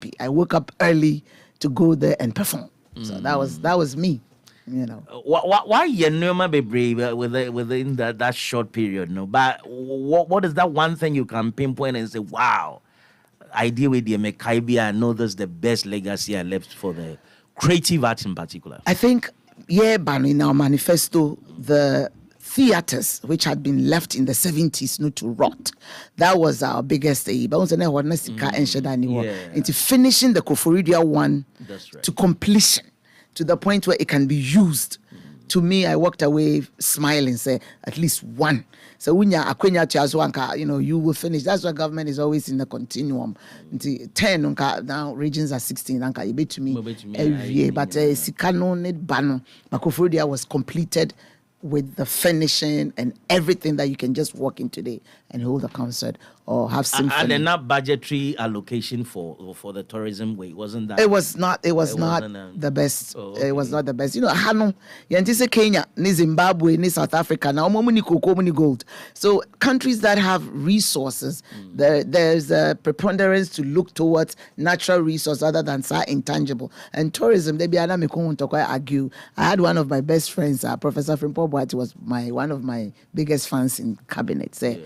happy. I woke up early to go there and perform. So that was me. You know, why you know be brave within that short period, no? But what is that one thing you can pinpoint and say, wow, I deal with the Mekaibi, I know that's the best legacy I left for the creative arts in particular? I think, Banu, in our manifesto, the theaters which had been left in the 70s to rot. That was our biggest aim. Into finishing the Koforidua one to completion, to the point where it can be used. To me, I walked away smiling, say at least one. So when you will finish. That's why government is always in the continuum. 10 now regions are 16. You bet to me every year, but Sikano need bano. Makofrudia was completed with the finishing and everything that you can just walk in today and hold a concert or have symphony. And then not budgetary allocation for the tourism way, wasn't that? It was not the best. Oh, okay. It was not the best. Hano, say Kenya, ni Zimbabwe, ni South Africa, now many cocoa, many gold. So countries that have resources, there's a preponderance to look towards natural resource other than intangible. And tourism, they be argue. I had one of my best friends, Professor Frimpo Boat, was one of my biggest fans in cabinet. Say,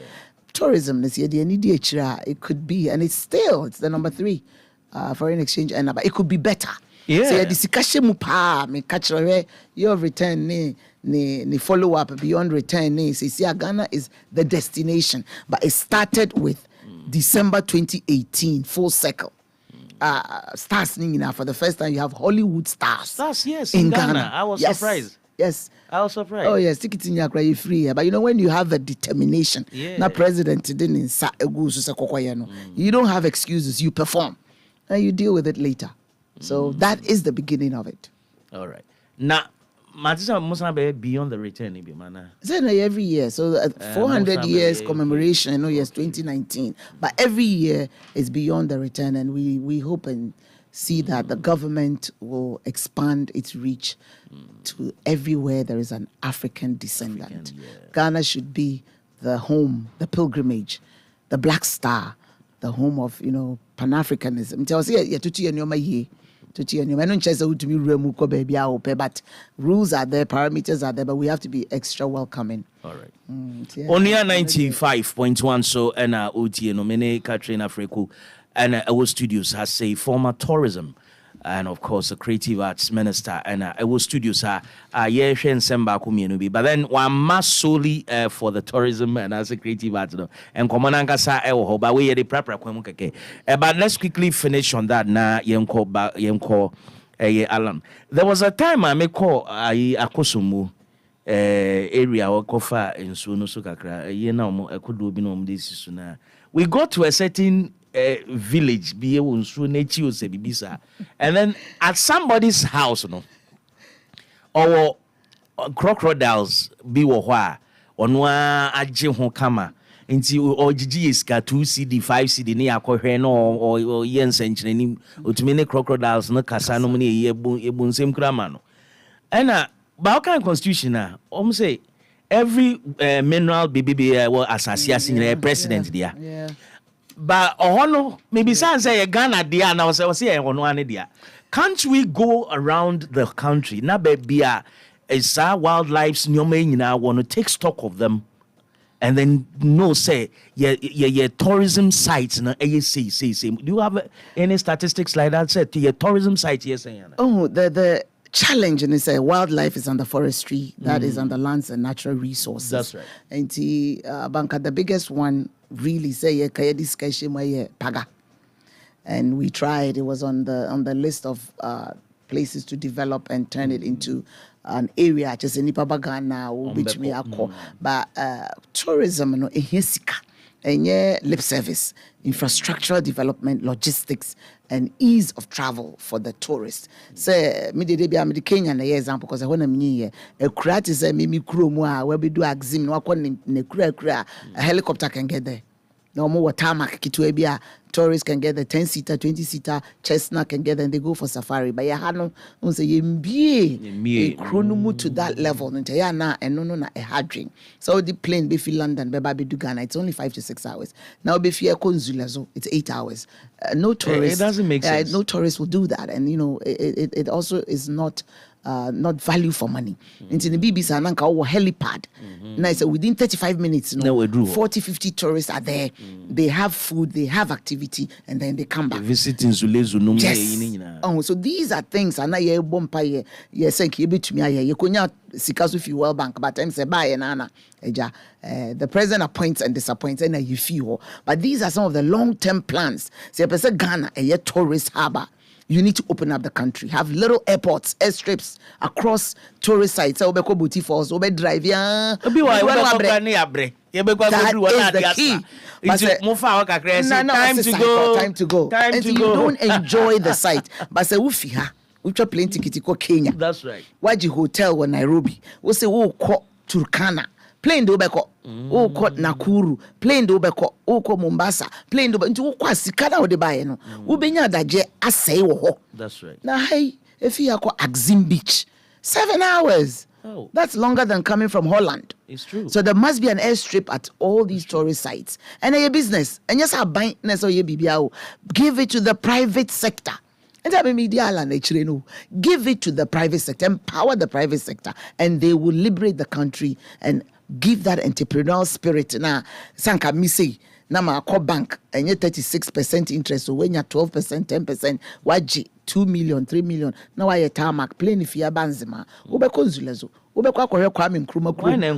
tourism this year, it could be, and it's the number 3 foreign exchange, and it could be better. Yeah. So the discussion me catch your return ni follow up beyond return see Ghana is the destination, but it started with December 2018 full circle. Stars for the first time you have Hollywood stars. Stars, yes, in Ghana. I was surprised. Yes. I was surprised. Oh, yes, ticket in your cry free. But when you have the determination, now president didn't you don't have excuses, you perform. And you deal with it later. So that is the beginning of it. All right. Now, Matisa must be beyond the return, every year. So 400 years commemoration, 2019. But every year is beyond the return, and we hope and see that the government will expand its reach to everywhere there is an African descendant. Ghana should be the home, the pilgrimage, the Black Star, the home of, Pan-Africanism. But rules are there, parameters are there, but we have to be extra welcoming. All right. Only 95.1 so and OT no many Catherine Afeku and our studios has a former tourism and of course a creative arts minister and our studios are but then one must solely for the tourism and as a creative arts and but we the proper but let's quickly finish on that now Alan. There was a time I may call Akosumu area or Kofa in Sunusu Kakra we got to a certain village and then at somebody's house or crocodiles be wa onwa agye ho kama nti ogigi iska 2 cd 5 cd ne akohwe no or yensenchene ni otumi ne crocodiles no kasa no ne ebunsem krama no ena ba kan constitution say every mineral BBB assassin president there. Yeah. But maybe say Ghana dia na say can't we go around the country na be is wildlife nyoma want to take stock of them and then say tourism sites na say do you have any statistics like that said to your tourism site the challenge in this wildlife is under forestry, that is under lands and natural resources. That's right. And Banka, the biggest one really say Paga. And we tried, it was on the list of places to develop and turn it into an area just in Ipabagana which me ako. But tourism and lip service, infrastructural development, logistics, and ease of travel for the tourists. Say, me de be am the Kenya na example because I want to mean a crate is a mimi crew where we do exim no a helicopter can get there. No more tarmac kitwebia. Tourists can get the 10-seater, 20-seater, chestnut can get, and they go for safari. But ya no, on say ye chronomu to that level. And no na a hard drink. So the plane be fi London, be baby do Ghana. It's only 5 to 6 hours. Now be fi Konzulazo, it's 8 hours. No tourists. It doesn't make sense. No tourists will do that, and it also is not value for money. Into the BBC ananka or helipad. Now so within 35 minutes, 40-50 tourists are there. They have food, they have activity, and then they come back. Visiting Zulezu. Yes. Oh, so these are things. And I bompa ye say kibi to me ye konya sikasu fi World Bank, but I'm say buy nana eja. The president appoints and disappoints, and you feel. But these are some of the long-term plans. Say person Ghana a tourist harbor. You need to open up the country. Have little airports, airstrips across tourist sites. So Obeko Boutique Falls, Obe Drive. That is the key. Time to go. And you don't enjoy the site. But say ufiha, ucha plane ticket ko Kenya. That's right. Waji hotel in Nairobi. We say ko Turkana. Plane do beko ko Nakuru, plane do beko ko Mombasa, plane do nti wo kwa sika na wo de bae no wo benya daje asai wo ho. That's right. Na hey if you ko Axim Beach 7 hours. Oh, that's longer than coming from Holland. It's true. So there must be an airstrip at all these tourist sites. And a business and yes, I buy give it to the private sector. And give it to the private sector, empower the private sector, and they will liberate the country and give that entrepreneurial spirit. Na sanka mi say na ma call bank and you 36% interest, so when you 12%, 10%, waji 2 million, 3 million. Now I tarmac plane if you banzima. Ube konzulezo. Ube kwa Kwame Nkrumah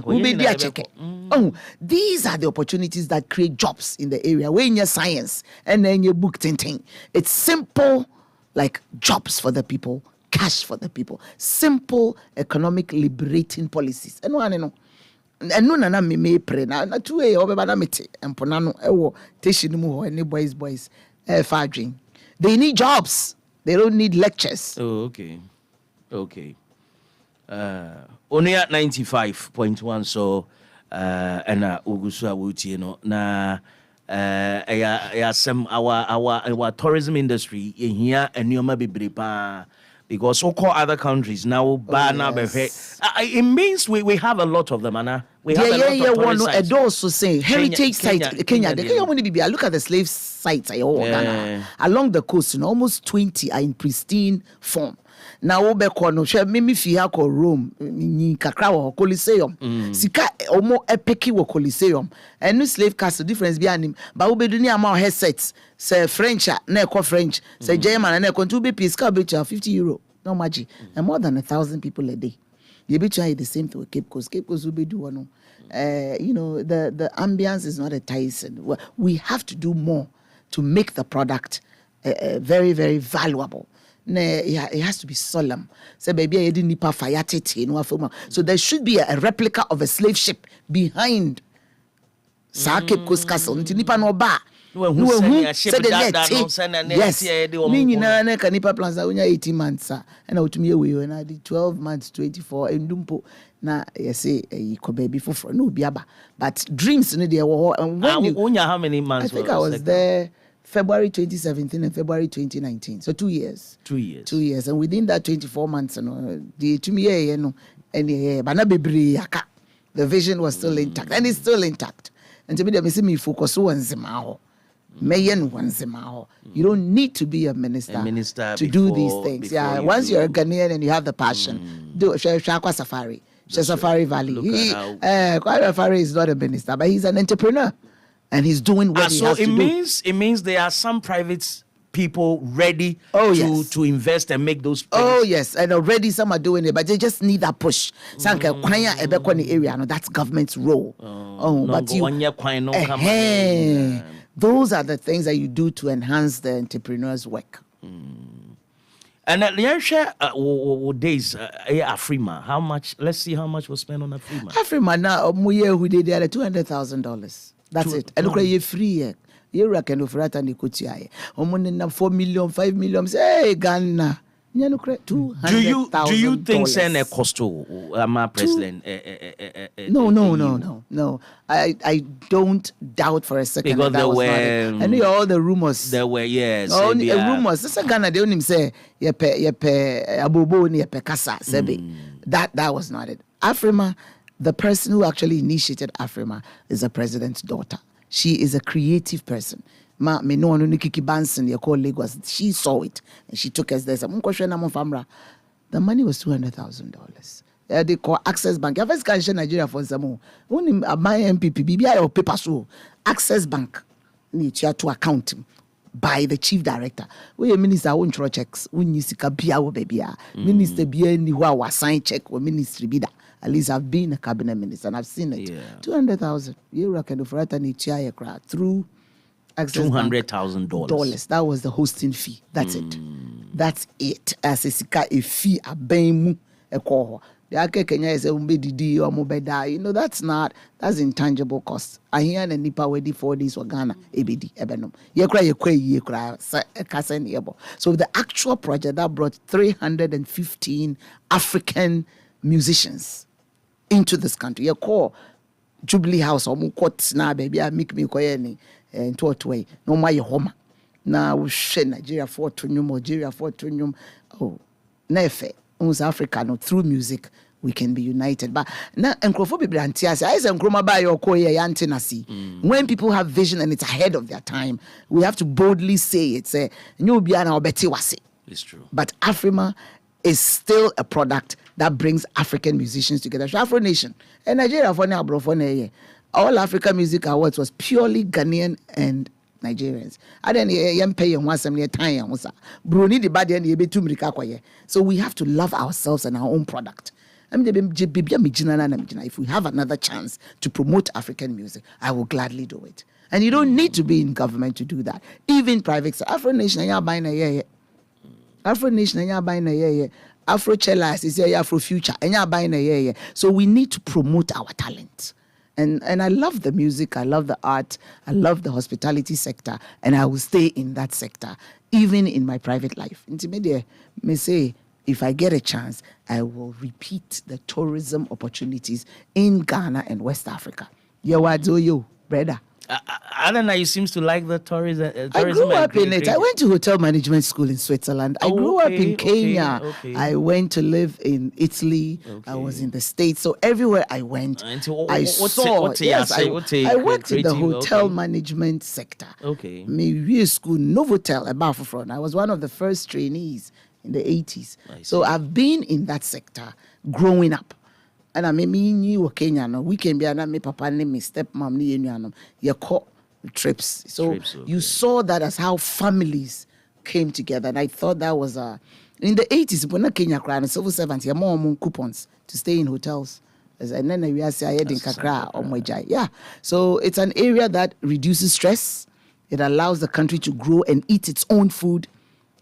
ube dia cheke. Oh, these are the opportunities that create jobs in the area. Where in your science and then your book tinting. It's simple. Like jobs for the people, cash for the people, simple economic liberating policies. And no na me pray na two e obeba na mete empona no ewo teshin mu ho any boys fadring. They need jobs. They don't need lectures. Oh, okay. Only at 95.1 so and ugusu awuti no na our tourism industry in here and you be because so called other countries now it means we have a lot of them, Anna. We have a lot of tourist sites. Also say heritage sites. Kenya. Look at the slave sites along the coast. Almost 20 are in pristine form. Now obeko no hwe mimi fi ha ko Rome ni kakra wo Coliseum sika omo epeki wo Coliseum and no slave castle difference bi anim ba obedu ni ama headsets say French na eko French say German na eko to be piska be €50 no magic and more than 1,000 people a day. You be trying the same thing with Cape Coast obedu no the ambience is not a Tyson. We have to do more to make the product very, very valuable. It has to be solemn. So baby, I didn't fire. So there should be a replica of a slave ship behind Cape Coast Castle. Nipa no ba. Yes. Nina can nipa plans 18 months. And I would me away and I did 12 months, 24 and dumpo. Na say baby for no biaba. But dreams in there were how many months? I think I was there February 2017 and February 2019. So 2 years. 2 years. 2 years. And within that 24 months, the vision was still intact. And it's still intact. And to me, they see me focus on Zimao. You don't need to be a minister to do these things. Yeah. Once you're a Ghanaian and you have the passion, do Shakwa Safari. Safari Valley. Safari is not a minister, but he's an entrepreneur. And he's doing what he has to do. It means there are some private people ready to invest and make those things. Oh, yes. And already some are doing it, but they just need that push. That's government's role. Those are the things that you do to enhance the entrepreneur's work. And at the days, Afrima, how much? Let's see how much was spent on Afrima. Afrima now, who did $200,000. That's it. And look at you free. You reckon of rat and the kutia. 4 million, 5 million. Hey, Ghana. $200,000. Do you think send a cost to president? No. I don't doubt for a second because that there was were not it. I knew all the rumors. There were rumors. This is Ghana. They only say yepe abobo ni yepe kasa sebe. That was not it. Afrima, the person who actually initiated Afrima is the president's daughter. She is a creative person. Me no one Kiki Banson, you call Lagos. She saw it and she took us there. The money was $200,000. They call Access Bank. I first can share Nigeria for some. Only my MPP, BBI or paper so. Access Bank need to account by the chief director. We minister won't draw checks. We need to kabia baby. Minister be any who was sign check or ministry bida. At least I've been a cabinet minister and I've seen it. Yeah. 200,000. You reckon for that need to through $200,000. That was the hosting fee. That's it. That's it. As a fee a bemu a call. The ake Kenya is a umbedi or mobeda. That's intangible cost. I hear the nipa wedi 4 days or Ghana ebedi ebenum. Ye cry kasen yebo. So the actual project that brought 315 African musicians into this country. You call Jubilee House or Mukot na baby I make me koyeni and to way. No my home. Now we share Nigeria for Tunyum. Oh, nefe. Uns Africa no through music we can be united. But now encrophobia antias I say encroma by your koye antenasi. When people have vision and it's ahead of their time, we have to boldly say it. Say new biana obeti wase. It's true. But Afrima is still a product that brings African musicians together. Afro Nation and Nigeria for now, bro, for all African Music Awards was purely Ghanaian and Nigerians. I didn't pay you once a time. Bruni the body and the so we have to love ourselves and our own product. If we have another chance to promote African music, I will gladly do it. And you don't need to be in government to do that. Even private sector. Afro Nation, Afro Nation, Afro Cellas is Afro Future, so we need to promote our talent. And I love the music, I love the art, I love the hospitality sector, and I will stay in that sector, even in my private life. Intimidate may say, if I get a chance, I will repeat the tourism opportunities in Ghana and West Africa. Yo, brother. I don't know. You seems to like the tourism. I grew up in it. I went to hotel management school in Switzerland. I grew up in Kenya. I went to live in Italy. I was in the States. So everywhere I went, I saw. I worked in the hotel management sector. Okay. Maybe school Novotel above front. I was one of the first trainees in the 80s. So I've been in that sector growing up. And I mean, you were Kenya. No, we can be an me papa name me stepmom ni yenu you caught trips. So you saw that as how families came together. And I thought that was in the 80s when Kenya cried civil servants, you more coupons to stay in hotels. And then we are saying kakra or mojai. Yeah. So it's an area that reduces stress. It allows the country to grow and eat its own food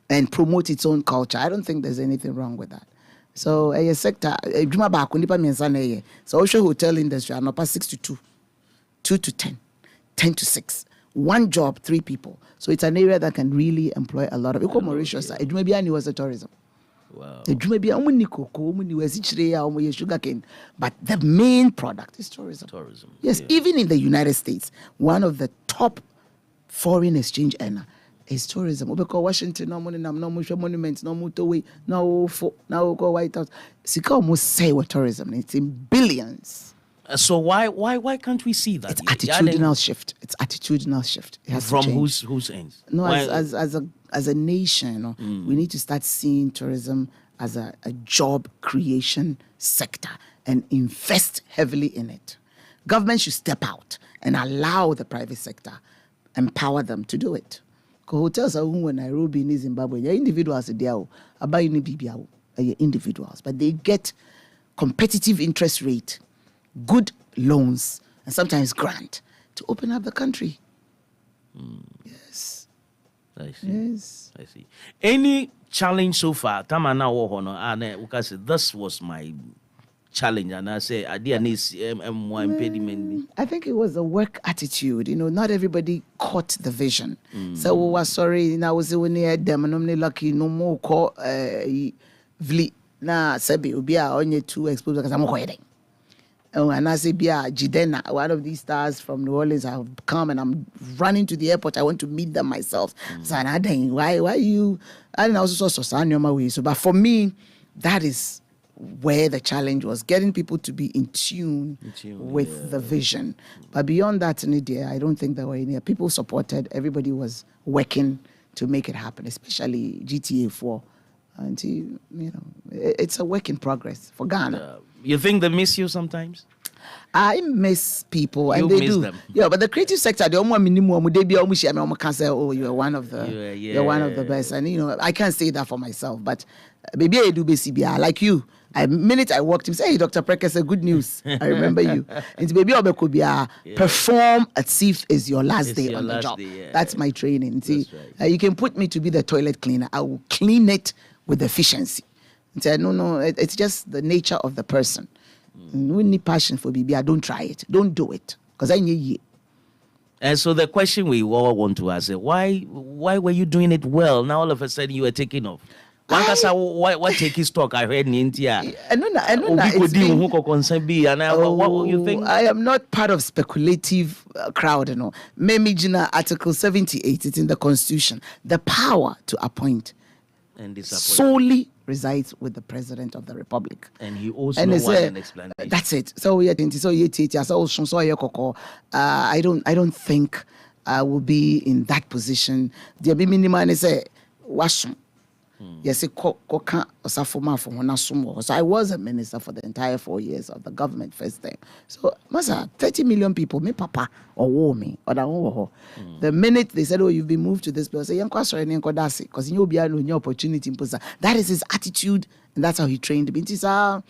and promote its own culture. I don't think there's anything wrong with that. So a sector, so also hotel industry, I'm up 6 to 2, 2 to 10, 10 to 6, one job, 3 people. So it's an area that can really employ a lot of people. Mauritius, Edumebia was a tourism. Wow. Edumebia, sugarcane, but the main product is tourism. Yes, even in the United States, one of the top foreign exchange earner is tourism. Because Washington, no monuments, no motorway, no go White House. Sika almost say what tourism. It's in billions. So why can't we see that? It's attitudinal shift. It's attitudinal shift. It has from to change. whose ends? No, as a nation, we need to start seeing tourism as a job creation sector and invest heavily in it. Government should step out and allow the private sector, empower them to do it. Hotels are in Nairobi in Zimbabwe. They're individuals there. Individuals, but they get competitive interest rate, good loans, and sometimes grant to open up the country. Yes. I see. Yes. I see. Any challenge so far? Tamana wohono. This was my challenge? And I say, I think it was a work attitude. Not everybody caught the vision. So we were sorry. Now was when them lucky no more call vli na sebi ubia onye two exposed because I'm quitting. And I say, Jidena, one of these stars from New Orleans have come and I'm running to the airport. I want to meet them myself. So why you? I didn't also saw my way. So, but for me, that is where the challenge was, getting people to be in tune with the vision. But beyond that, I don't think there were any. People supported. Everybody was working to make it happen, especially GTA 4. And it's a work in progress for Ghana. You think they miss you sometimes? I miss people, and you they miss do. Them. Yeah, but the creative sector, they almost minimum. They be almost. Can say, oh, you're one of the, you're one of the best, and I can't say that for myself. But maybe I do BCBI like you. Minute I walked him, say, hey, Dr. Precker, say good news. I remember you. And maybe I could be perform as if it's your last day on the job. That's my training. See, right. You can put me to be the toilet cleaner. I will clean it with efficiency. And say, no, it's just the nature of the person. We need passion for BBI. Don't try it. Don't do it. Because I need you. And so the question we all want to ask is, why were you doing it well? Now all of a sudden you were taking off. What taking stock? I heard in India. What you think? I am not part of speculative crowd. Memijina Article 78. It's in the Constitution. The power to appoint and solely resides with the President of the Republic. And he also wants an explanation. That's it. So I don't think I will be in that position. There be minimum say wasum. Yes, so I was a minister for the entire 4 years of the government first time. So, Masa, 30 million people, me papa, or war me, or that. The minute they said, oh, you've been moved to this place, I say, because you'll be no opportunity. That is his attitude, and that's how he trained me. Speculating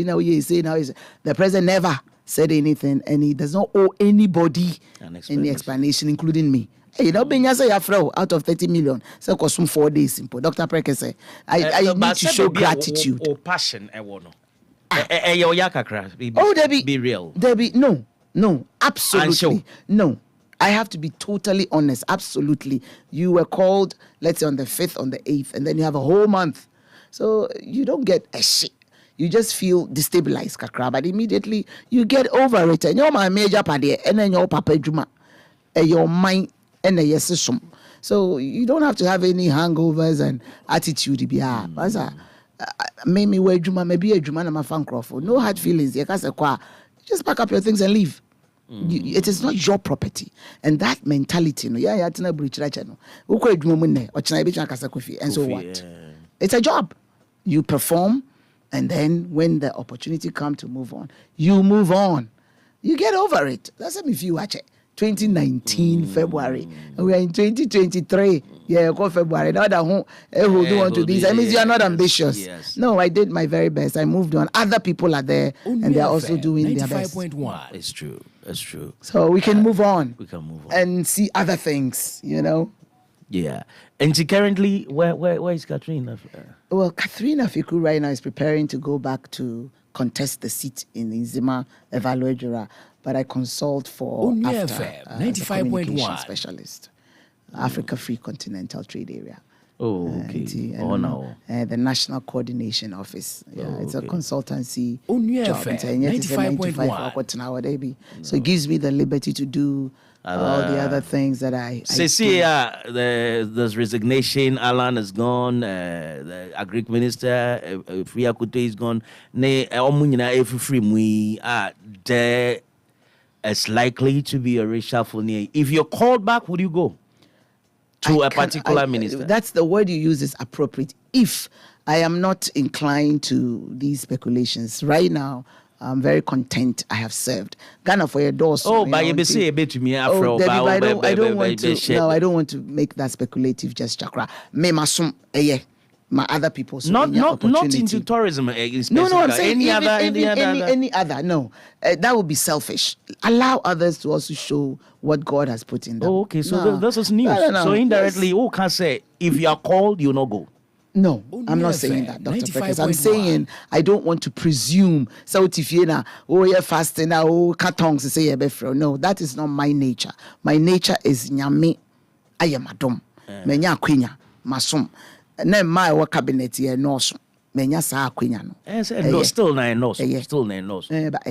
now, the president never said anything, and he does not owe anybody any explanation, including me. Hey, out of 30 million, so cost 4 days simple. Dr. Precker say, I need to show gratitude. Or passion, be real. Debbie, no, absolutely. No. I have to be totally honest. Absolutely. You were called, let's say on the 5th, on the 8th, and then you have a whole month. So you don't get a shit. You just feel destabilized, kakra, but immediately you get over it. And you're my major party, and then your papa juma, and your mind. So you don't have to have any hangovers and attitude. Maybe wear juma, maybe a juma na my fan crawford. No hard feelings. You just pack up your things and leave. It is not your property, and that mentality. And so what? It's a job. You perform, and then when the opportunity comes to move on, you move on. You get over it. That's if you watch it. 2019 February, and we are in 2023. Yeah, February. Now that who do want to be? That means you are not ambitious. Yes. No, I did my very best. I moved on. Other people are there, and they are also doing their best. 95.1. It's true. That's true. So we can move on. We can move on and see other things. Yeah. And currently, where is Catherine? Well, Catherine Afeku right now is preparing to go back to contest the seat in Nzima Evaluate. But I consult for the communication specialist, Africa Free Continental Trade Area. Oh, okay. The National Coordination Office. Yeah, it's a consultancy job. 95.1. So it gives me the liberty to do all the other things that I there's resignation. Alan is gone. The Agric Minister, Friakute is gone. We are there. It's likely to be a reshuffle. If you're called back, would you go to a particular minister? That's the word you use is appropriate. If I am not inclined to these speculations right now, I'm very content. I have served Ghana for your doors. But you say a bit to me afro. I don't want to. No, I don't want to make that speculative gesture. Me masum my other people. So not into tourism. No, I'm saying any other. No, that would be selfish. Allow others to also show what God has put in them. Oh, okay. So this is news. No. So indirectly, who can say if you are called, you not go? No, I'm not saying that, Dr. Perkins. I'm saying I don't want to presume. So Tifiena, you're fasting, cartons to say no, that is not my nature. My nature is nyame. I am madam. Menya queen, masum. Then my work cabinet here no so. Menya sa queen no. Still nine no. Still nine no. But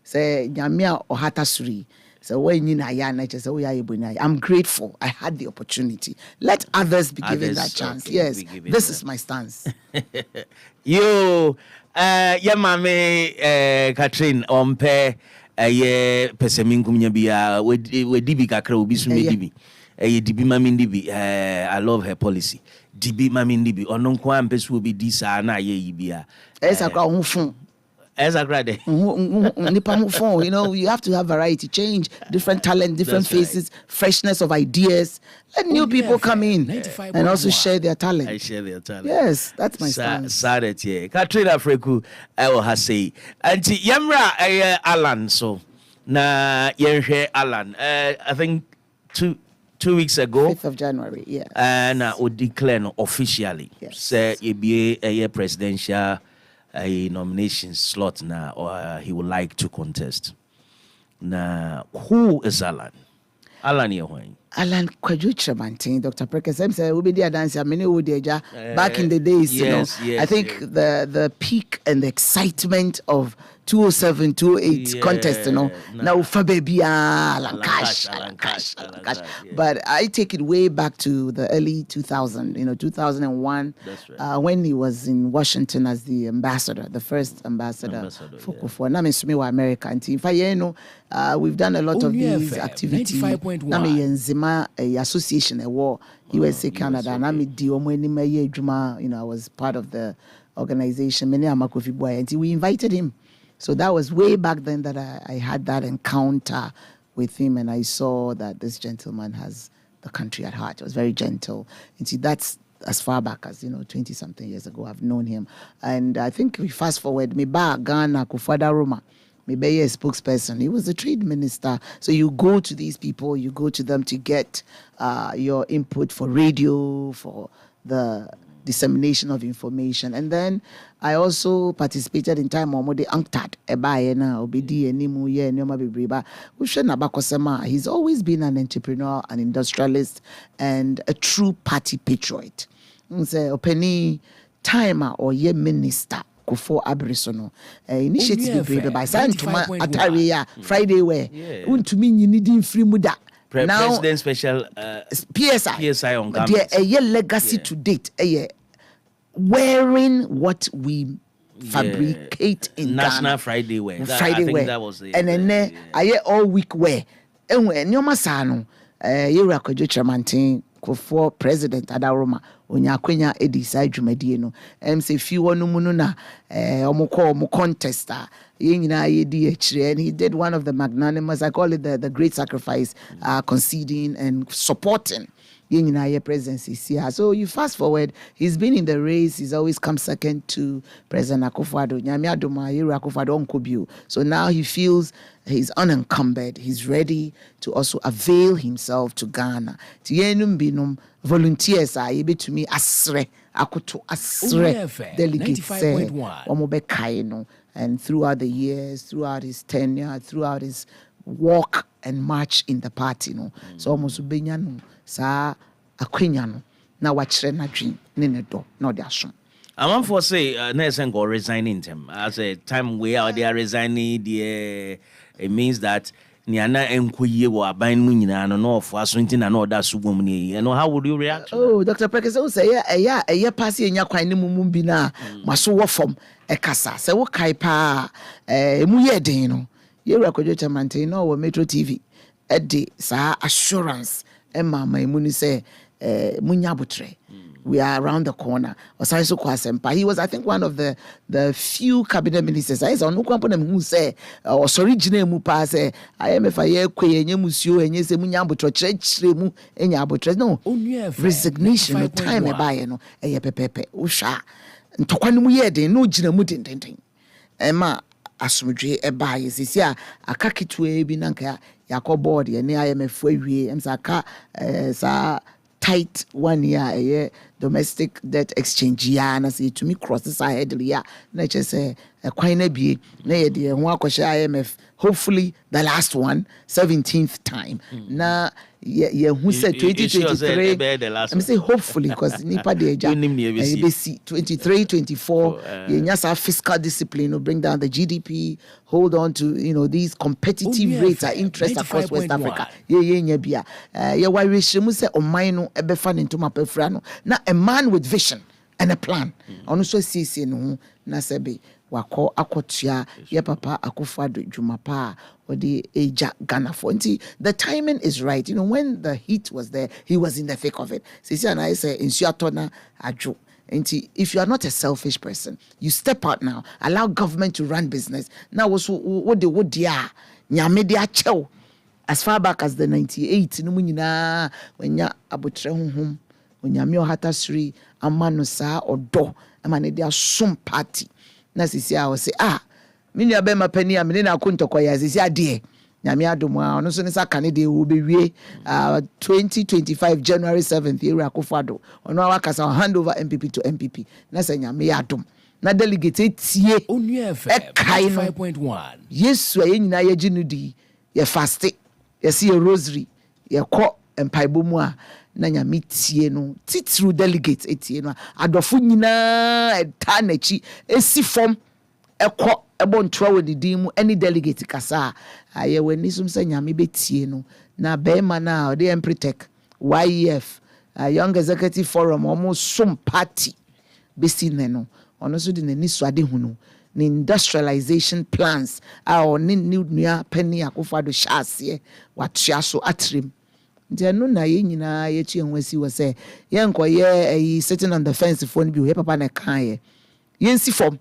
say nyame or hata suri. So when you I'm grateful I had the opportunity. Let others be given that chance. Okay, yes, this is my stance. Yo, yeah, mommy, Catherine, ompe, pesemingum yabia, we dibi kakra ubi sume dibi. Dibi mami dibi, I love her policy. Dibi mami dibi, ononkwa ampesu ubi disa na ye ibia. Esa kwa unfun. As a grade, you know, you have to have variety, change, different talent, different faces, freshness of ideas. Let new people come in and also share their talent. I share their talent. Yes, that's my stance. Sadet, yeah. Katrina Afeku, I will have say. Auntie Yamra, Alan, so na yenhe Alan. I think 2 weeks ago, 5th of January, yeah. And would declare officially, say he be a presidential. A nomination slot now, or he would like to contest. Now, who is Alan? Alan Yehoin. Alan Kwaju Tremantin, Dr. Perkins. I'm saying we be there dancing. Many would back in the days, yes, you know. I think the peak and the excitement of 207, 208 contest, you know. Now Fabebi Alan Cash. But I take it way back to the early 2000, 2001. That's right. When he was in Washington as the ambassador, the first ambassador for Kufuor. Now me America and team. We've done a lot of these activities. Now me association a war USA Canada. Now me I was part of the organization. We invited him. So that was way back then that I had that encounter with him, and I saw that this gentleman has the country at heart. It was very gentle. And see, that's as far back as, 20-something years ago, I've known him. And I think we fast forward, me ba Ghana, Kufada Roma, me be a spokesperson. He was the trade minister. So you go to these people, you go to them to get your input for radio, for the dissemination of information. And then I also participated in time on the UNCTAD he's always been an entrepreneur, an industrialist, and a true party patriot. Openi timer or ye minister Kufuor Abresono initiative by Santuma Ataria Friday where untumi nyini free muda. Now, President Special PSI on campus. A year legacy to date. Wearing what we fabricate in National Ghana. Friday wear. Friday I think wear. that was the. And then I all week wear. And when you're Masano, you're a Tremantin, Kufuor President Adaroma, Onyakwenya Edisa Jumedieno. Say few one mununa, omo contester. And he did one of the magnanimous, I call it the great sacrifice, conceding and supporting presidency. So you fast forward, he's been in the race, he's always come second to President Akufo-Addo. So now he feels he's unencumbered, he's ready to also avail himself to Ghana. Volunteers are able to me asre delegates and throughout the years, throughout his tenure, throughout his walk and march in the party, so almost benyano sa akwenyano na wachre na dream ne do na de aso. I'm for say Nelson go resigning him as a time we are there resigning it means that Niana enkuye wo aban mu nyina no of asonti na no da so bom ni how would you react? Oh, Dr. Perkins say pass enya kwan ne mum bi na maso wo fom ekasa se wo kai pa emu ye den no ye rakojo chamante no wo Metro TV edi sa assurance mama emu ni say munya botre. We are around the corner. He was, I think, one of the few cabinet ministers. I saw no company who say, or sorry, Jine say, I am if I hear Musio and yes, Munyambo, church, no resignation, no time, a pepe, usha, and Tokanuye, they no Jinamudin. Emma, Asumdre, a bias is ya, a kakitue binanka, Yako board, and I am a fue, and Saka, sa. tight 1 year domestic debt exchange ya na say to me cross this ahead ya na just say kwan na bie na ye de ho akɔhye IMF hopefully the last one 17th time na ye who said 2023 I'm say hopefully because nipa de eja be see 23 24 ye nya sa fiscal discipline will bring down the GDP, hold on to these competitive rates of interest across West Africa ye nya bia ye wa rehwemu say oman no ebefa ne ntoma pafra no na a man with vision and a plan ono so sisi no na sebe wako akotua ye papa akufado dwumapa or the eja Ghana for the timing is right. When the heat was there, he was in the thick of it. Sisi and I say in Suatona ajo. If you are not a selfish person, you step out now, allow government to run business. Now what the would ya media chow as far back as the 98 no munyina when ya abotre honhom when ya me hata sri amano sa odo amane dia som party na sisi a say mini abema pani a mini na akontokwa ya sisi ade nyame adomu a ono so ne saka ne de wo bewie 2025 January 7th year akofado ono awakasa hand over MPP to MPP na say nyame adom na delegate etie Onua FM 5.1 yesu aye nyina ye ginudi ye faste ye see a rosary ye kɔ empaibo mu a na nyame tie no titru delegate etie no adofo nyina eta na chi esi fom ekɔ ebo ntoa wɔ didin mu any delegate kasa aye wani sum sɛ nyame betie no na bema na the Empretech YEF Young Executive Forum almost some party besi ne no ono so de nani suade hunu ni industrialization plans ni new penny akofado hyase watua so atrem ntia no na ye nyina ye tue nwasi wo se ye nkoye sitting on the fence for no bi he papa na kan ye nsi fom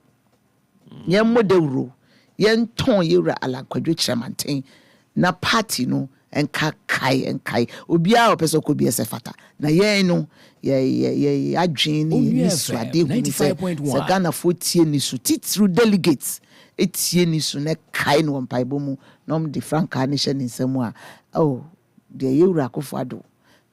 ye modewro ye nton yewra ala kwadwo kyermanten na party no enka kai obia opeso ko bi esefata na ye no ye adwen ni suade hu se Ghana fo tie ni su titru delegates etie ni su na kai no mpaibo mu nom de franka ne hye ni nsemu a de yewra akofado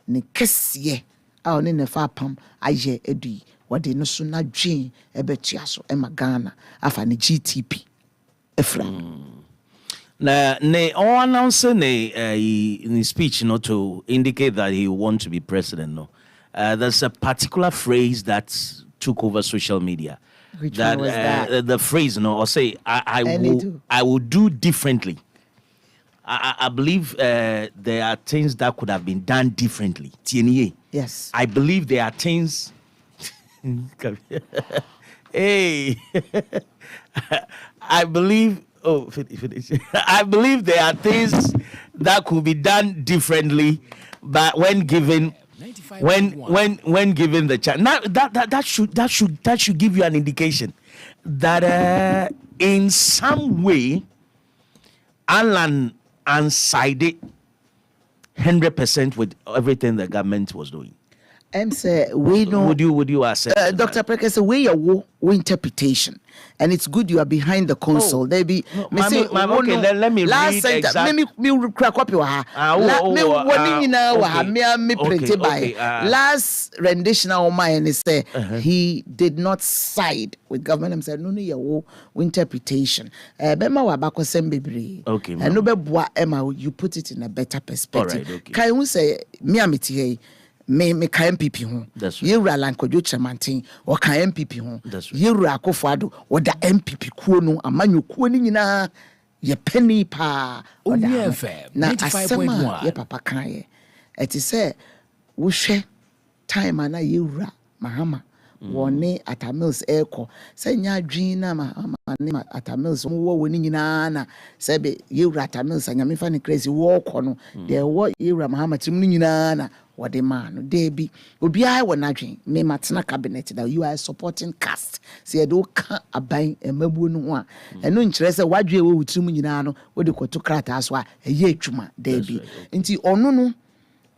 ne kese ne ne fa pam aye edui wode no so na dwen ebetua so ema Ghana afa ne GTP efra na ne announce in his speech to indicate that he want to be president there's a particular phrase that took over social media. Which one was that? The phrase or say I will do differently. I believe there are things that could have been done differently. TNA. Yes. I believe there are things. Hey, I believe. I believe there are things that could be done differently, but when given the chance, now that should give you an indication that in some way, Alan unsided 100% with everything the government was doing. Say we know. Would you accept? Dr. Preke say we your interpretation, and it's good you are behind the console. Let me read exactly. Me crack up your last rendition of mine is say he did not side with government. I'm saying no your interpretation. Bema wa bako sembebre. Okay. And no be boa Emma. You put it in a better perspective. All right. Okay. Can you say me amiti me ka MPP ho yewura lankodwo chamanten o ka MPP ho yewura akofado o da MPP kuo no amanyo kuo ni nyina ye penny pa o da na 95.1 ye papa kan ye eti se wo hwe time na yewura mahama woni atamils eko se nya adwin na mahama ne atamils mo wo ni nyina na se be yewura atamils anyame fa ne crazy wo ko no de wo yewura mahama tim ni nyina na what the man debi obi I wanna dream me matena cabinet that you are supporting cast say do ka aban emabu no ho a eno nkire se wadwe we wutrum nyina no we de koto krata so a eye atwuma debi nti ono no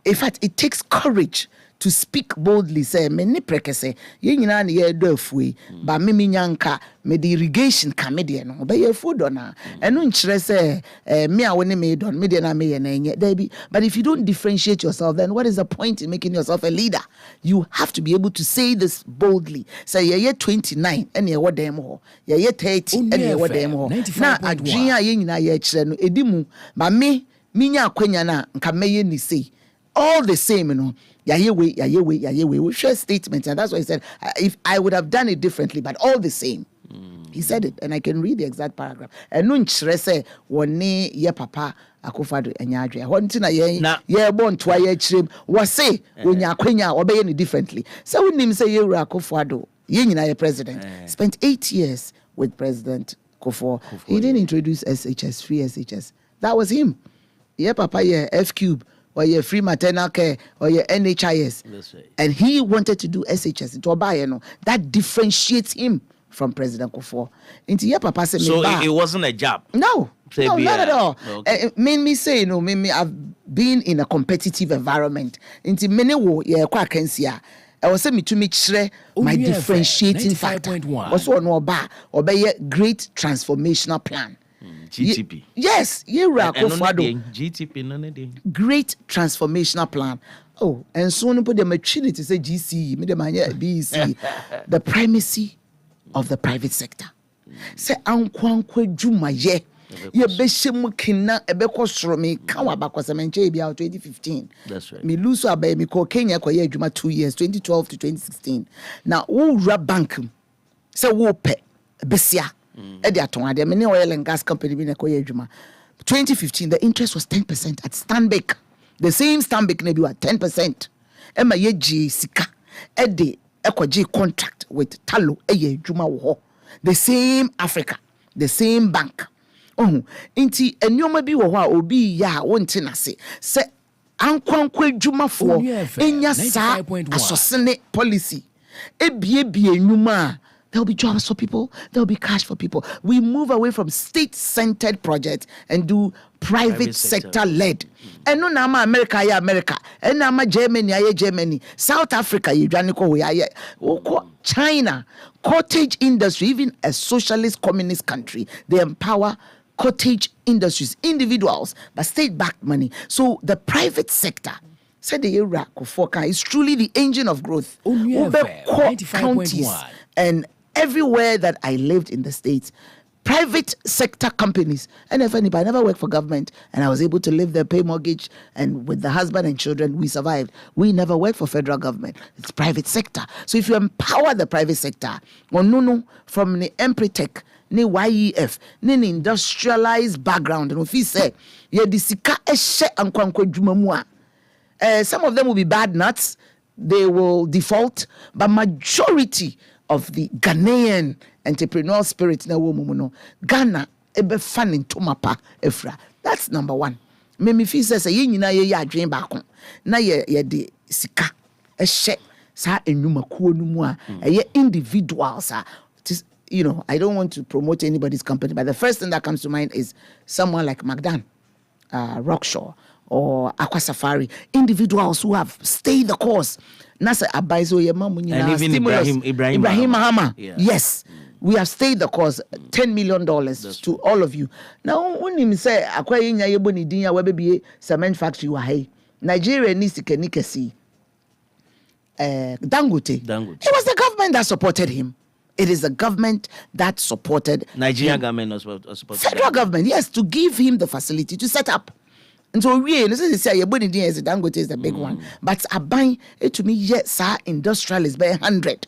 In fact, it takes courage to speak boldly. Say, many prekese, ye nyina na ye do afui, ba me nyanka, me the irrigation ka me de no, be ye food ona. Eno nkyere say, me a woni me don, me de na me ye na enye. There be, but if you don't differentiate yourself, then what is the point in making yourself a leader? You have to be able to say this boldly. Say, ye 29, and ye what dem ho. Ye 30, and ye what dem ho. Na adwin a ye nyina ye kyere no, edimu, ba me nya akwanya na nka me ye ni say. All the same, you know. We share statements, and that's why he said, if I would have done it differently, but all the same. He said it, and I can read the exact paragraph. And nun chrese woni ye papa akufado enyadwe. Hontina ye born twa ye chrim was say wonya akwenya obeye ni differently. So when him say ye akufado ye nyina ye president spent 8 years with President Kufuor. He didn't introduce SHS, free SHS. That was him. Ye papa ye F cube. Or your free maternal care, or your NHIS. That's right. And he wanted to do SHS. That differentiates him from President Kufuor. Papa said, so it wasn't a job? No, not at all. Okay. It made me say, I've been in a competitive environment. Into many wo, I was saying to me, my differentiating factor. Also, no ba, obey great transformational plan. GTP. Yes, GTP, great transformational plan. Oh, and so on put the maturity to say GC, BC, the primacy of the private sector. Say ankwankwe juma ye beshemu kina ebeko sromi kanwa bakwasa menche bia 2015. That's right. Me lose abai me ko Kenya kwa ye juma 2 years, 2012 to 2016. Now wo ra bank say wo pe besia. Many oil and gas company 2015, the interest was 10% at Stanbic. The same Stanbic maybe at 10%. Emma ye sika ede ekwaji contract with Talo eye juma wo. The same Africa, the same bank. Inti enyoma bi wo ho a obi ya wonte na se ankwankwa juma fo enya sa asosene policy ebie enyuma. There'll be jobs for people. There'll be cash for people. We move away from state-centered projects and do private sector-led. And no nama America, and nama Germany, South Africa, China, cottage industry, even a socialist communist country, they empower cottage industries, individuals, but state-backed money. So the private sector, said the era is truly the engine of growth. Counties and everywhere that I lived in the States, private sector companies, and if anybody, I never worked for government, and I was able to live there, pay mortgage, and with the husband and children, we survived. We never worked for federal government. It's private sector. So if you empower the private sector, from the Empretech, ni YEF, ni industrialized background, and if you say, some of them will be bad nuts, they will default, but majority of the Ghanaian entrepreneurial spirit na wo mumu Ghana ebe fan ntomapa efra. That's number one. Me fi say ye nyina ye adwen ba ko na ye de sika ehye sa enuma kuo no mu a ye individuals a I don't want to promote anybody's company, but the first thing that comes to mind is someone like Magdan, Rockshaw, or Aqua Safari, individuals who have stayed the course. Nasa Abaizo and even Ibrahim Mahama. Yeah. Yes. We have stayed the course, $10 million to all of you. Now, when you say, Aquayinya Yeboni Dinya Webbe cement factory, wahe, Nigeria needs to see Dangote. It was the government that supported him. It is the government that supported Nigerian government was supported. Federal government, yes, to give him the facility to set up. And so we say Dangote is the big one. But Abai to me yes industrialist by 100.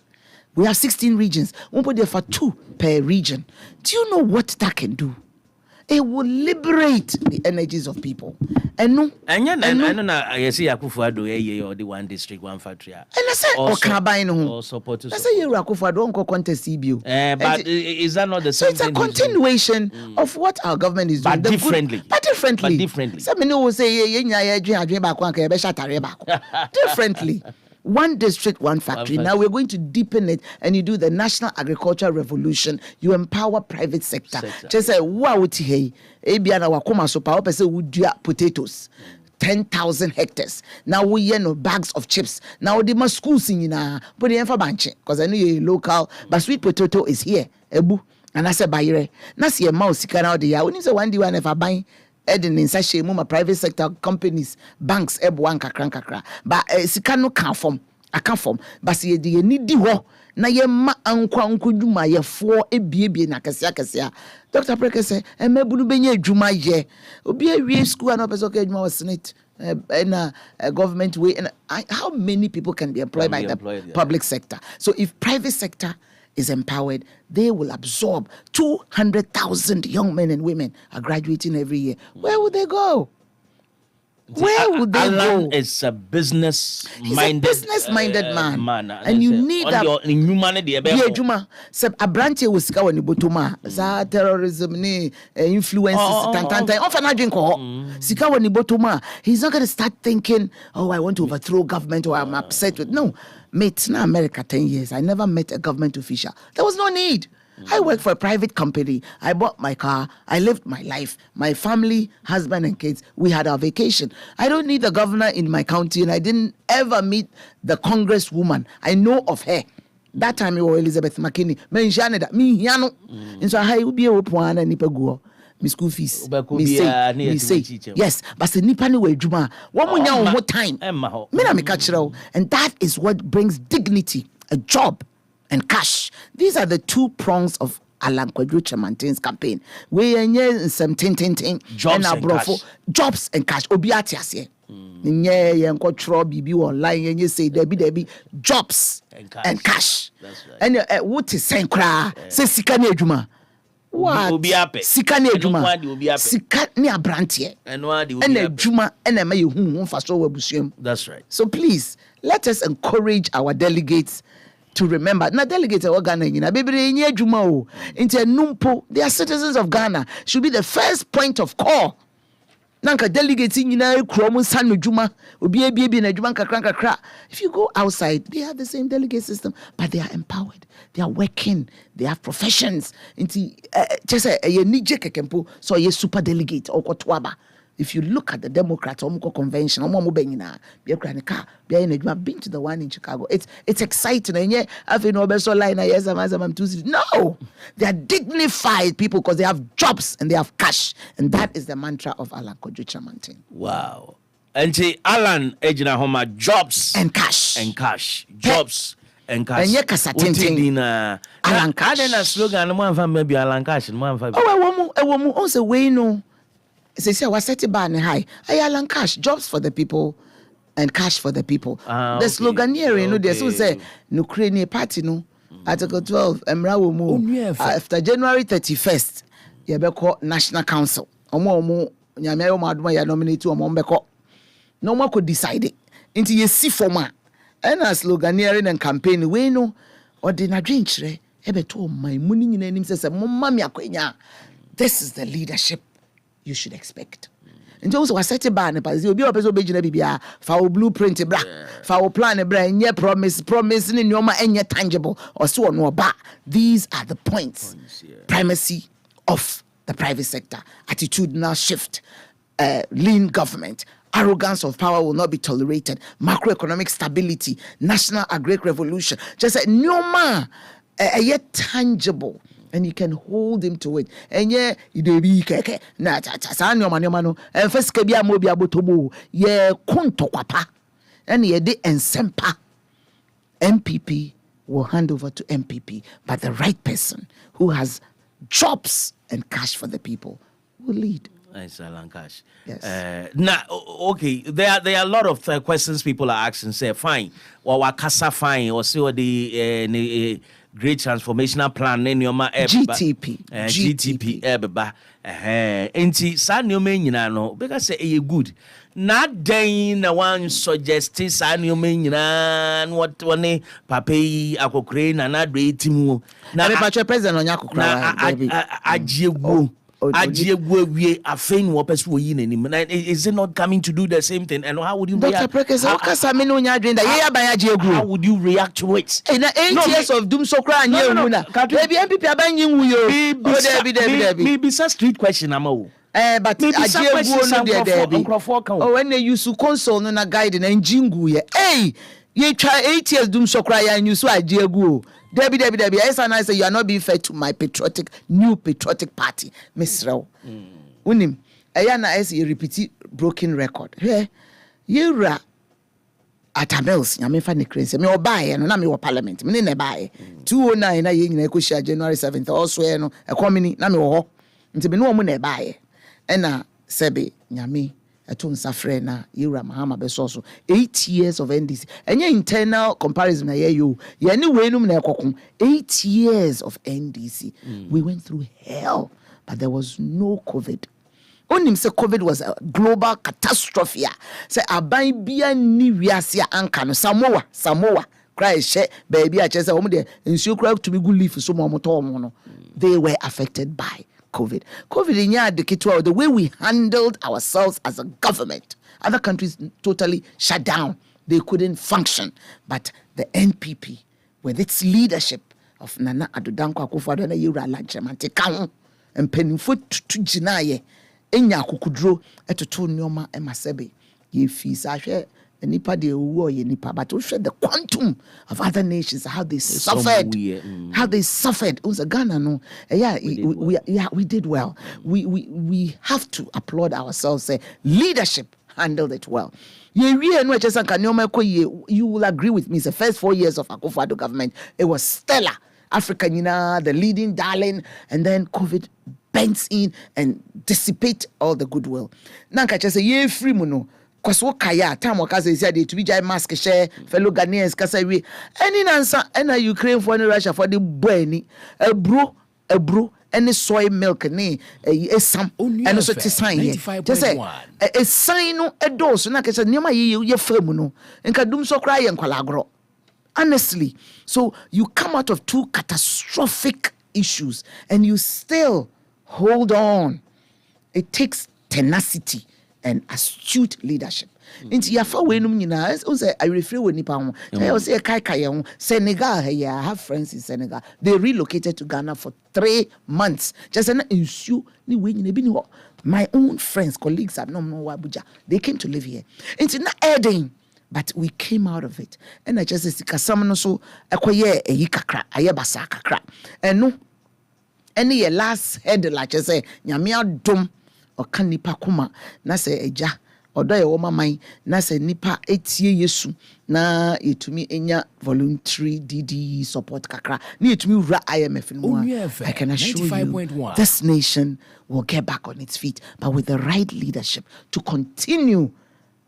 We have 16 regions. One put there for 2 per region. Do you know what that can do? It will liberate the energies of people. And no. I see Akufo-Addo or the one district, one factory. And I said, or support. I say Akufo-Addo don't contest CBO. But is that not the same thing? So it's a continuation of what our government is doing. But differently. Some will say, differently. One district, one factory. Now we're going to deepen it, and you do the national agricultural revolution. You empower private sector. Just say, wow, potatoes. 10,000 hectares. Now we no bags of chips. Now the schools in but the for banche because I know you're local, but sweet potato is here. Ebu and I said buy na see a mouse can out the when you one day one if I buy Eden in sachet my private sector companies, banks, ebu kakra. But sikano can't form. I can't form. But see the need the na ye ma ankwa nkuduma ye fo ebiebie na kase Dr. Preke say e mabunu benye adwuma ye obi awie school and person okay adwuma was senate in a government way and how many people can be employed by the public sector? So if private sector is empowered, they will absorb 200,000 young men and women are graduating every year. Where would they go? Where would they Alan go? is a business-minded man. And you need that. Yeah, Juma. Seb Abrante was scawa ni botoma. Za terrorism ni influences. Often I drink sikawa ni botoma. He's not going to start thinking, oh, I want to overthrow government or I'm upset with. No, mate, now America 10 years. I never met a government official. There was no need. I work for a private company. I bought my car. I lived my life. My family, husband and kids, we had our vacation. I don't need the governor in my county, and I didn't ever meet the congresswoman. I know of her. That time it was Elizabeth McKinney. And so I will be a one and nipaguo. My school fees. Me say. Yes, but the nipa ni we juma. One more time. And that is what brings dignity, a job, and cash. These are the two prongs of Alan Kwadwo Chamantin's campaign. We are some jobs and cash. Obiati ase. Nye yenko tro bibi online yenye say debi jobs and cash. That's right. And what is saying kra say sika ni adwuma. What? Sika ni adwuma. Sika ni abrantie. And adwuma and ma yehu fa so wabusuam. That's right. So please, let us encourage our delegates to remember. Now delegates are Ghana numpo. They are citizens of Ghana. Should be the first point of call. Nanka delegates in Kromu San Juma kakra. If you go outside, they have the same delegate system, but they are empowered. They are working. They have professions. Just a nije kempo, so a super delegate or kotwaba. If you look at the Democrats, convention, been to the one in Chicago. It's exciting. And yeah, I've no line. Yes, I'm Tuesday. No, they are dignified people because they have jobs and they have cash, and that is the mantra of Alan Kwadwo Chamantin. Wow. And Alan Ejina Homa, jobs and cash jobs. And cash. And Alan Cash. I didn't slogan. Maybe Alan Cash. Oh, also we know. Say was set ban high. Alan Cash, jobs for the people and cash for the people. The slogan here, they so say no Ukrainian party no. Article 12, after January 31st, you be called National Council. Omo nyame maduma ya nominate omo mbeko. No one could decide it. Into ye see forma. And a sloganeering and campaign we no or the nadrinchre ebe to my money in him says mommy akwenya. This is the leadership you should expect. And also was set a ban, but you'll be a person bibia, for blueprint black, for plan a brand, yeah, promise in your and yet tangible or so on or ba. These are the points. Primacy of the private sector, attitudinal shift, lean government, arrogance of power will not be tolerated, macroeconomic stability, national agraric revolution. Just a no man, yet tangible. And you can hold him to it. And yeah, you do be keke. Na mano. And first kebia mobi abotobo. Ye konto kwapa. And ye de ensempa. MPP will hand over to MPP. But the right person who has jobs and cash for the people will lead. It's Alan Cash. Yes. Now, okay, there are a lot of questions people are asking. Say, fine, or wakasa fine, or see what the great transformational plan in your GTP. GTP. Enti sa nyoma nyina no because say e good. Na den na one suggest sa nyoma nyina what one papa yi akokre na na dwe timu. Na me patch president onya akokra. Ajiegwo. Ajiegwo afein wo person yi nanim. Is it not coming to do the same thing? And how would you react? Dr. Prekese okasa me no nya adwen da ye ban ajiegwo. How would you react to it? In 8 years of doom so cry anya wu na. Baby MPP abanyi wu yo. Maybe street question am o. But Ajebu no there. Oh, when they use to console no na guide and jingu ye. Hey, ye try 8 years doom so cry and you so Ajebu. Debbie. Yes, and I say you are not being fair to my new patriotic party, Miss Rao. Unim. Ayana as a repeat broken record. Hey, you Atamels, Yamefa Necrace, me or buy and na me or parliament, me ne buy 209 na yin nekusha January 7th, also no a community na me or into be no money buy. Ena Sebe, Yami, a tun safre na Yura Mahama Besoso, 8 years of NDC. And your internal comparison, I hear you, anyway, 8 years of NDC. We went through hell, but there was no COVID. Only say COVID was a global catastrophe. Say abai bia ni wiase anka no Samoa cry she baby I just say omo de nsuo cry to be good leaf so mo to no. They were affected by COVID. COVID in the way we handled ourselves as a government. Other countries totally shut down. They couldn't function. But the NPP, with its leadership of Nana Addo Akufo-Addo na Yewura Lanchemante Kaho and Penifo to Jinaye enya kukudro etoto nyoma emasebe ye fees ahwe nipa de wo ye nipa but we the quantum of other nations how they suffered unza Ghana no we did well. We have to applaud ourselves. Say leadership handled it well. You will agree with me. The first 4 years of Akufo-Addo government, it was stellar. Africa, the leading darling, and then COVID bends in and dissipate all the goodwill. Nanka just say ye free muno. Cause what kaya time wakaze said to be jai mask share fellow Ghanaians kasa we any answer and Ukraine for any Russia for the bueni a bro any soy milk ni a sam and also to sign just say a sign no a dose na kasa nyama ye firm no nka dum so cry and kwalagro. Honestly, so you come out of two catastrophic issues and you still hold on. It takes tenacity and astute leadership. Into yafa wenum nyina I refer when nipa ho. I say kai Senegal, I have friends in Senegal. They relocated to Ghana for 3 months. Just an issue ni we nyina bi ni ho. My own friends, colleagues at no Abuja, they came to live here. It's not adding. But we came out of it. And I just said, Kasamano so, Akoye, a yikakra, Ayabasa kakra. And no, any last head, like I say, Nyamia dom, or Kanipa kuma, Nase eja, or Doya Woma mai, Nase nipa 8 yesu, na to me enya voluntary DD support kakra. Ni to me ra IMF in one. I can assure you, this nation will get back on its feet, but with the right leadership to continue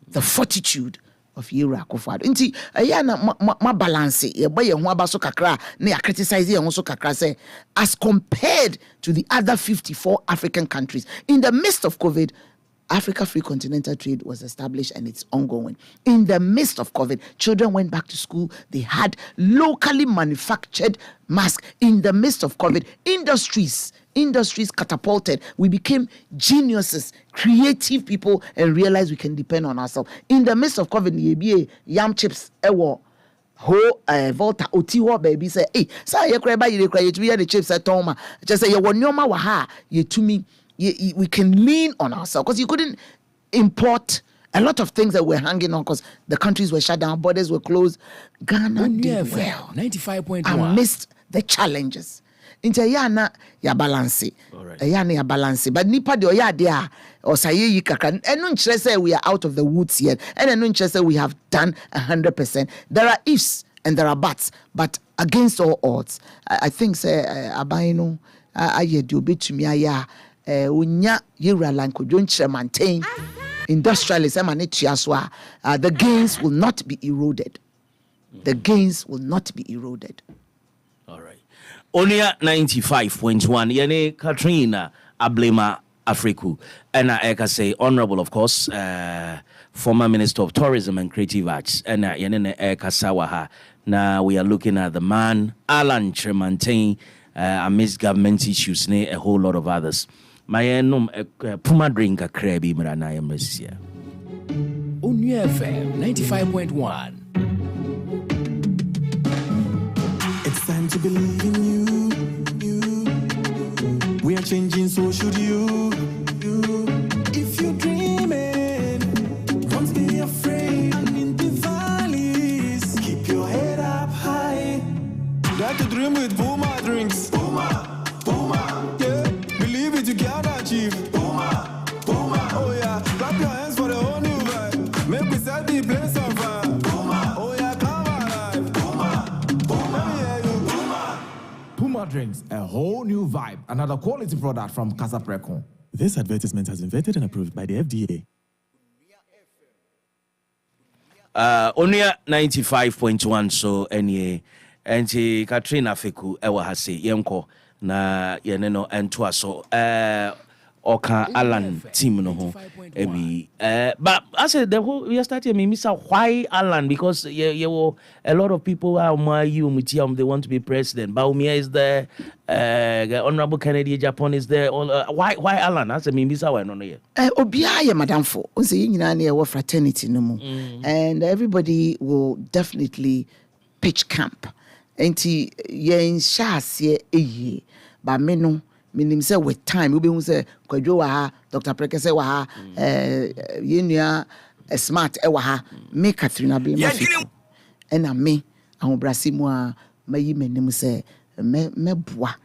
the fortitude of Yewura Akufo-Addo. Inti ayana ma balance ye boy ho aba so kakra na ya criticize ye ho so kakra say as compared to the other 54 African countries in the midst of COVID. Africa Free Continental Trade was established and it's ongoing. In the midst of COVID, children went back to school. They had locally manufactured masks. In the midst of COVID, industries catapulted. We became geniuses, creative people, and realized we can depend on ourselves. In the midst of COVID, yam chips, Volta Otiwa baby say, hey, say you cry by you cry to be the chips at Toma. Just say you want no waha, you to me. We can lean on ourselves because you couldn't import a lot of things that were hanging on because the countries were shut down, borders were closed. Ghana did well. 95.1. Amidst the challenges. Into yana ya balance. Yana ya balance. But nipa de oya dia or saye yikaka. And say we are out of the woods yet. And say we have done 100%. There are ifs and there are buts. But against all odds, I think say abaino aye do bit to me aya. Unya Yewura Lanchemante industrialists the gains will not be eroded. The gains will not be eroded. All right. Onia 95.1 Yane Katrina Ablema Afeku and I can say honorable of course former Minister of Tourism and Creative Arts and Yanene Kasawaha. Now we are looking at the man Alan Tremantine amidst government issues a whole lot of others. My enum puma drink a crabby Marana Messia. Unia FM 95.1. It's time to believe in you. We are changing, so should you. to dream with Puma drinks. Puma, Puma, yeah. Believe it, you can achieve. Puma, Puma, oh yeah. Clap your hands for the whole new vibe. Make we set the place on fire. Puma, oh yeah, come alive. Puma, Puma, let me hear you. Puma. Puma drinks, a whole new vibe. Another quality product from Casa Precon. This advertisement has been vetted and approved by the FDA. Onia 95.1 so any anti Katrina Afeku ewa hase yenko na yeneno entwa so Oka Alan team no ho ebi but I said the whole yesterday me miss why Alan because you were a lot of people are they want to be president. Baumia is there, Honorable Kennedy Japan is there. Why Alan? I said me miss why no here. Obia ya madam for unse nyina na your fraternity no mu. And everybody will definitely pitch camp. Enti yen shase eye ba me no meaning say with time we be say kwadwo wa ha Dr. Preke say wa ha yenua smart e wa ha me Catherine Ablema Afeku ena me ahobrasi mu a mayi manim say me boa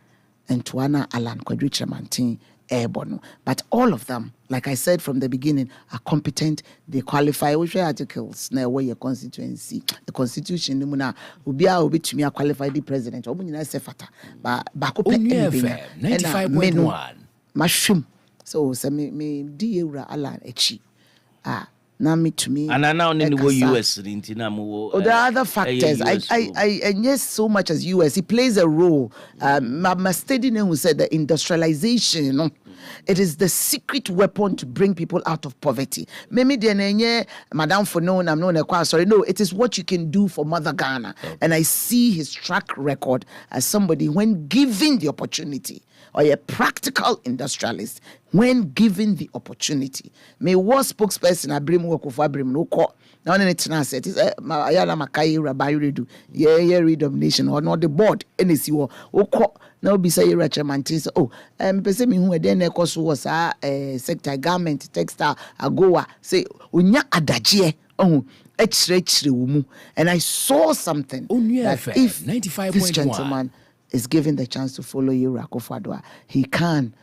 entoana Alan Kwadwo Chamantin ebono. But all of them, like I said from the beginning, are competent. They qualify. Which articles na where your constituency, the constitution. Muna ubia obi to me qualify the president. Obu nyina se fata. But bako pe FM 95.1. Mashum. So me di eura Alan echi. Na me to me. And now in the US there are other factors. I yes, so much as US. It plays a role. My study who said the industrialization, you know, it is the secret weapon to bring people out of poverty. Maybe Madam for no, I'm not sorry. No, it is what you can do for Mother Ghana. Okay. And I see his track record as somebody when given the opportunity, or a practical industrialist when given the opportunity. May was spokesperson Ablema Afeku no ko. Now it na said is ayala makai rabai redu. Yeah redomination or not the board NC wo ko now be say Chamantin say oh person me hu den ekoso was sector garment textile agoa say onya adaje oh echire wo mu. And I saw something that if 95.1 this gentleman is given the chance to follow Akufo-Addo, he can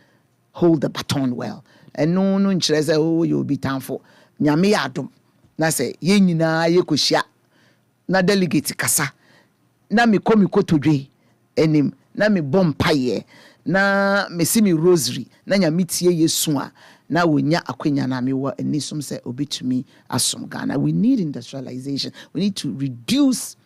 hold the baton well. And no nkyerɛ sɛ you'll be thankful. Nyame adom. Na sɛ yɛn nyinaa yɛkɔhyia na delegate kasa. Na me kɔ todwe anim. Na me bɔ mpaeɛ. Na me si me rosary. Na nyame tie Yesu a. Na wonya akwanya na me wɔ anisom sɛ obetumi asom Ghana. We need industrialization. We need to reduce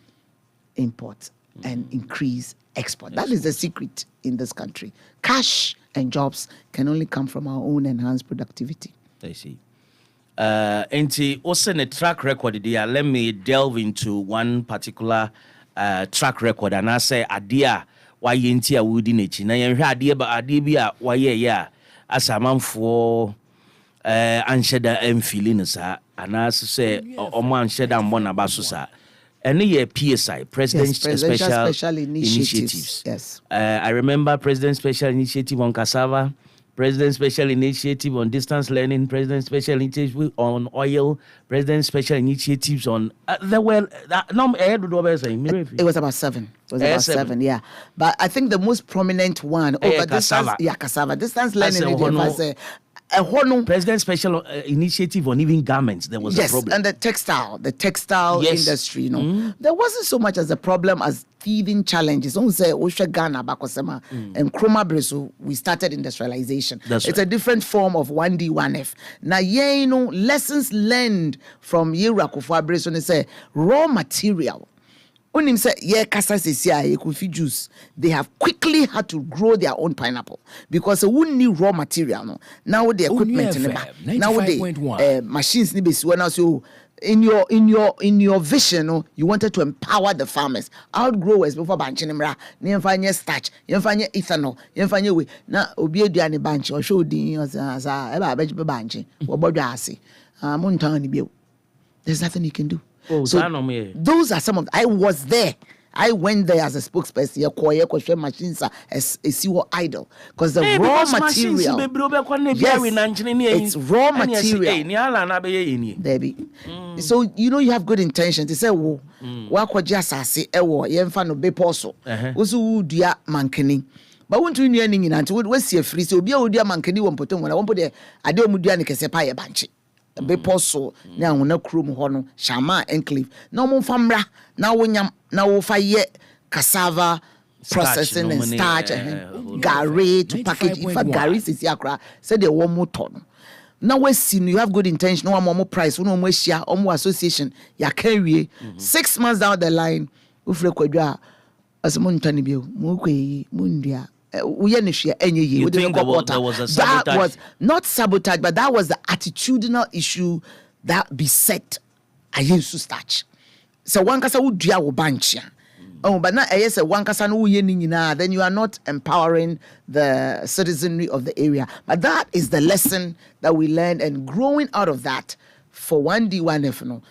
import and increase export. That is the secret in this country. Cash and jobs can only come from our own enhanced productivity. I see. And also a track record there. Let me delve into one particular track record. And I say, Adia, why yenti a woody nature? Now you hear but Adibia, why yeah, as a man for Ansheda feeling, sir. And as say, or man shed and one about sir. And a PSI, Presidential Special Initiatives. Yes. I remember President Special Initiative on cassava, President Special Initiative on distance learning, President Special Initiative on oil, President Special Initiatives on there were it was about 7. It was about 7, yeah. But I think the most prominent one over distance, cassava. Distance learning. President Special Initiative on even garments. There was a problem. And the textile industry. You know, there wasn't so much as a problem as thieving challenges. Don't say Ghana bakosema and Kroma Breso. We started industrialization. It's a different form of 1D 1F. Now, lessons learned from Akufo-Addo and say raw material. Unim say juice. They have quickly had to grow their own pineapple because they wouldn't need raw material. No, now the equipment now the machines need be so. In your vision, you wanted to empower the farmers, outgrowers before banchinimra. Niemfanye starch, niemfanye ethanol, niemfanye we. Na obi eduane banchi or show di asa eba abeji banchi. Wobodo ase. There's nothing you can do. Oh, so those are some of I was there I went there as a spokesperson. You machines are idle because the raw material. Yes, it's raw material. Debbie. So you have good intention to say, "Wo, just say, yemfa no be poso. Usu dia mankeni." But won't you any until we see a free so be a dear mankeni one potom when I won't put there. I don't mudia kesepa ye banchi. Be poso now no crum hono shama enclave. No more famra now when yam now fire cassava processing and starch gari to package. In fact, gari is yakra said the one more ton. Now we see you have good intention, no more price, no more share, or more association, ya carry 6 months down the line, ufrekwadwa as a montani bill, mukwe mundia. We share any year. You think there was a sabotage? That was not sabotage, but that was the attitudinal issue that beset I used to start. So one kasa would dia banchia. Oh, but now I say one kasa no then you are not empowering the citizenry of the area. But that is the lesson that we learned, and growing out of that for 1D1F no.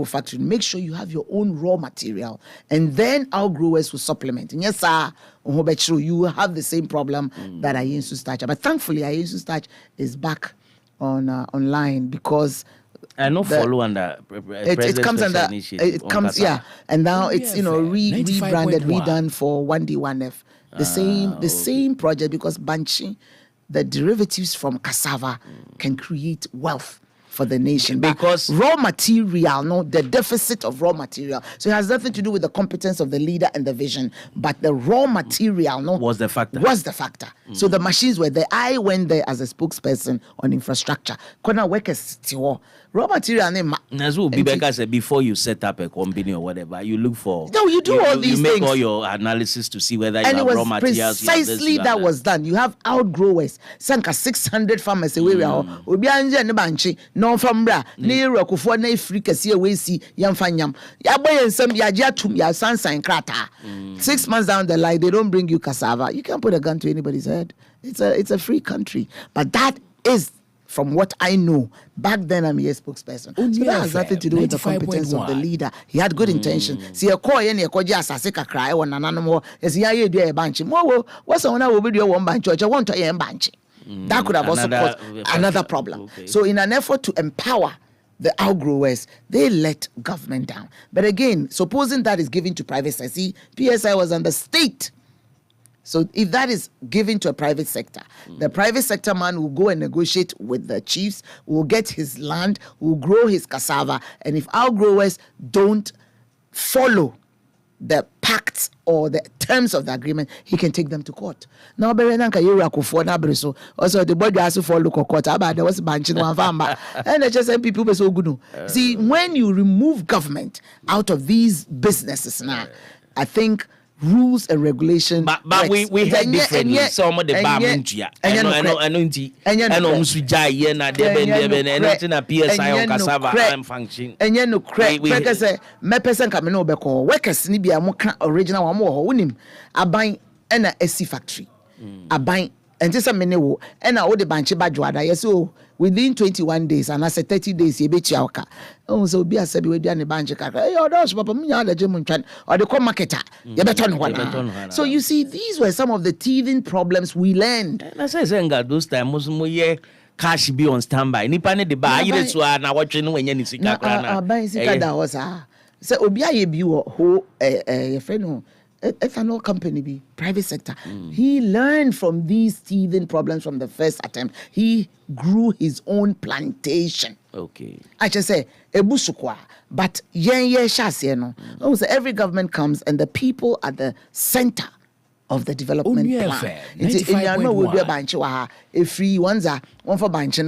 Factory, make sure you have your own raw material, and then our growers will supplement. And yes, sir, you will have the same problem that I used to start. But thankfully, I used to start is back on online because I know follow under it comes under it comes and now it's rebranded, redone for 1D1F. The same project, because banchi, the derivatives from cassava can create wealth for the nation, because raw material, the deficit of raw material. So it has nothing to do with the competence of the leader and the vision, but the raw material, was the factor. So the machines were there. I went there as a spokesperson on infrastructure. Kona workers raw material. Before you set up a company or whatever, you look for. No, you do all these things. You make all your analysis to see whether you have raw materials. Precisely that was done. You have outgrowers. Sanka 600 farmers away. No from bra near Rokufo na Africa see we see yamfanyam ya boy and some ya jatum ya sansan krata. 6 months down the line they don't bring you cassava. You can't put a gun to anybody's head. It's a free country. But that is, from what I know, back then I'm a spokesperson. So that has nothing to do with the competence of the leader. He had good intention. See a call any asaseka cry one anonymous as ya do a bunch. What's on our video one bunch or want to bunch. That could have also caused another problem. Okay. So in an effort to empower the outgrowers, they let government down. But again, supposing that is given to private sector, see, PSI was under state. So if that is given to a private sector, the private sector man will go and negotiate with the chiefs, will get his land, will grow his cassava, and if outgrowers don't follow the pacts or the terms of the agreement, he can take them to court. Now, also the body has to follow court. There was banching one farmer, and HSM people were so good. See, when you remove government out of these businesses now, I think rules and regulations. But we had different. Some of the Bamunjia. I know Musujai, and a PSI on cassava and function. And you know, crack, because my person coming over, workers, Nibia, Moka, original one more, who him, a buying and a SC factory. A buying, and just a minute, and I owe the banchi badwada. Yes, so within 21 days, and I said 30 days, you bet your car. Oh, so be a said with the banchi car. Hey, or those, Papa, me, the German or the co-marketer. You better know what. So you see, these were some of the teething problems we learned. And I say, Zenga, those times, most cash be on standby. Nipane de buy it so na watching when you see Kakana. Buy Sikada was so Obia Yebu, who a friend. Ethanol company be private sector. He learned from these teething problems from the first attempt. He grew his own plantation. Okay. I just say ebusukwa, but also every government comes and the people at the center of the development plan. We'll do a bunch of free ones are one for bunch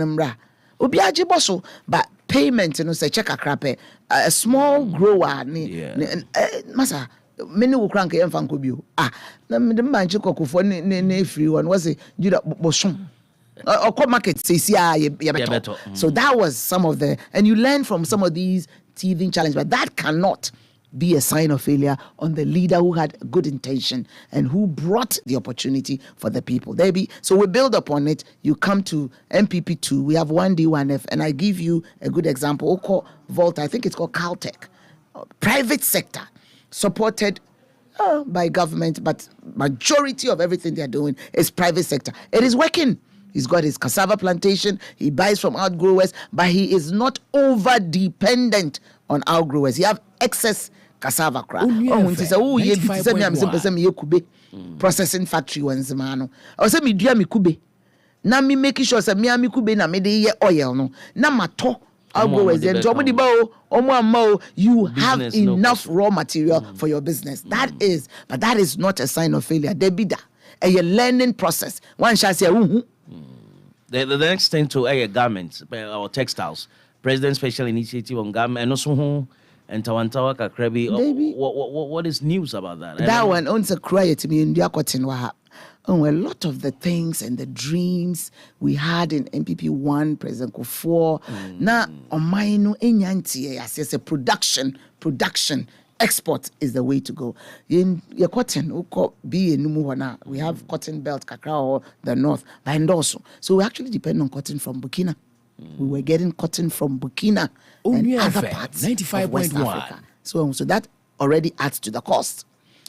but payment say check a crappe a small grower massa. Many will crank a fankobio. The man chokofo ne free one was a Judah Boshon. Or market says, so that was some of the, and you learn from some of these teething challenges, but that cannot be a sign of failure on the leader who had good intention and who brought the opportunity for the people. So we build upon it. You come to MPP2, we have 1D1F, and I give you a good example. Volta, I think it's called Caltech, private sector. supported by government, but majority of everything they're doing is private sector. It is working. He's got his cassava plantation. He buys from outgrowers, but he is not over dependent on outgrowers. He have excess cassava crop. Processing factory once man. I say me dua me kube. Na me make sure say me kube na me de ye oil no. Na mato outgrowers and you have enough raw material for your business. That is not a sign of failure. Debida. A learning process. One shall say the next thing to garments or textiles. President's special initiative on garment and also and Tawantawa Kakrebi. What is news about that? That one owns a cry to me in the Akwatinwa. Oh, a lot of the things and the dreams we had in MPP 1, President Kufuor. Now, on my no enyanti, as a production, export is the way to go. In your cotton, be a numuwana. We have cotton belt, Kakra or the north, and also. So we actually depend on cotton from Burkina. We were getting cotton from Burkina and other parts of West Africa. So that already adds to the cost.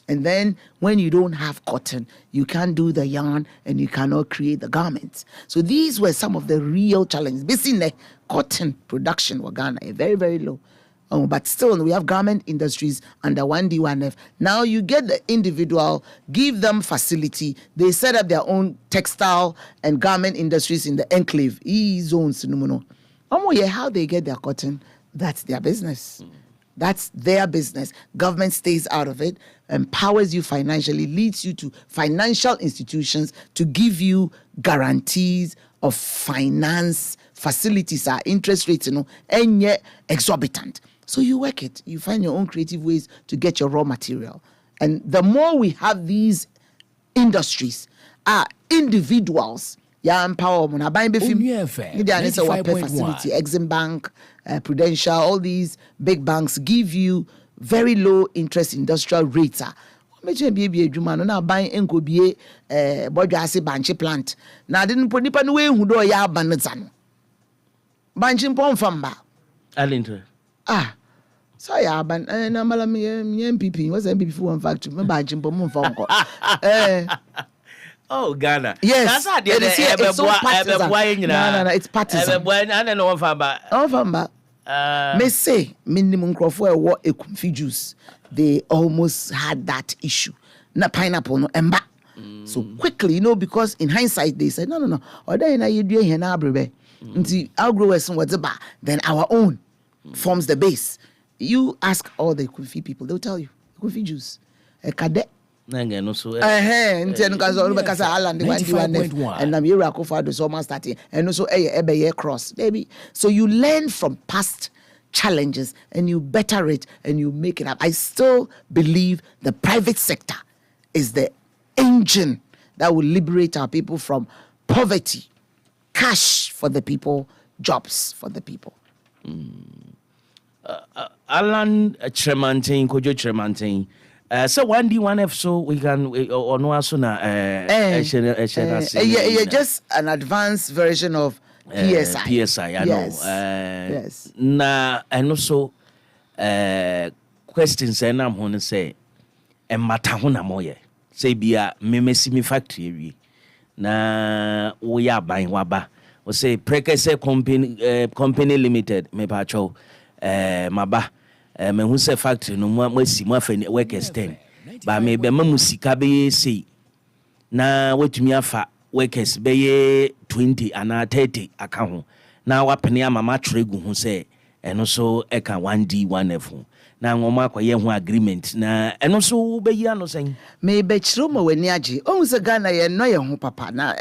And then when you don't have cotton, you can't do the yarn and you cannot create the garments. So these were some of the real challenges. Basically, cotton production was Ghana very, very low. But still, we have garment industries under 1D1F. Now you get the individual, give them facility. They set up their own textile and garment industries in the enclave, zones. How they get their cotton, that's their business. That's their business. Government stays out of it, empowers you financially, leads you to financial institutions to give you guarantees of finance facilities, are interest rates, and yet exorbitant. So you work it. You find your own creative ways to get your raw material. And the more we have these industries, individuals, empower facility, Exim Bank, Prudential, all these big banks give you very low interest industrial rates. Now buying Enkobie Bodjase Banchi plant. Now didn't put nipa no way who do ya banzano. Banchi pon famba. Alintre. So ya ban na mala me MPP was MPP for one factory. Me banchi pon fonko. Oh, Ghana. Yes. It's so partisan. No, it's partisan. Me say, minimum crofo what a confuse. They almost had that issue. Na pineapple no emba. So quickly, because in hindsight they said, no. Or then you do here na brebe. Until our growers then our own forms the base. You ask all the Kufi people, they'll tell you. Kufi juice. A cadet. And I'm starting and also a cross, baby. So you learn from past challenges and you better it and you make it up. I still believe the private sector is the engine that will liberate our people from poverty, cash for the people, jobs for the people. Alan Tremantin, Kojo Tremantin. So 1D1F, so we can or no sooner just an advanced version of PSI. PSI, I know. Yes. Na and also questions and I'm gonna say and matahuna moye. Say be a me factory. Na we are buying waba. We say Precase company limited, me pacho maba. Me who say factory no mo si mo afa workers 10 ba me be musika be say na wetumi afa workers be 20 ana 30 aka ho na wapene amama tregu ho say eno so eka 1D1F na ngoma akoye ho agreement na eno so be yi ano sen me be chiro mo wani age o se Ghana ye no ye ho papa na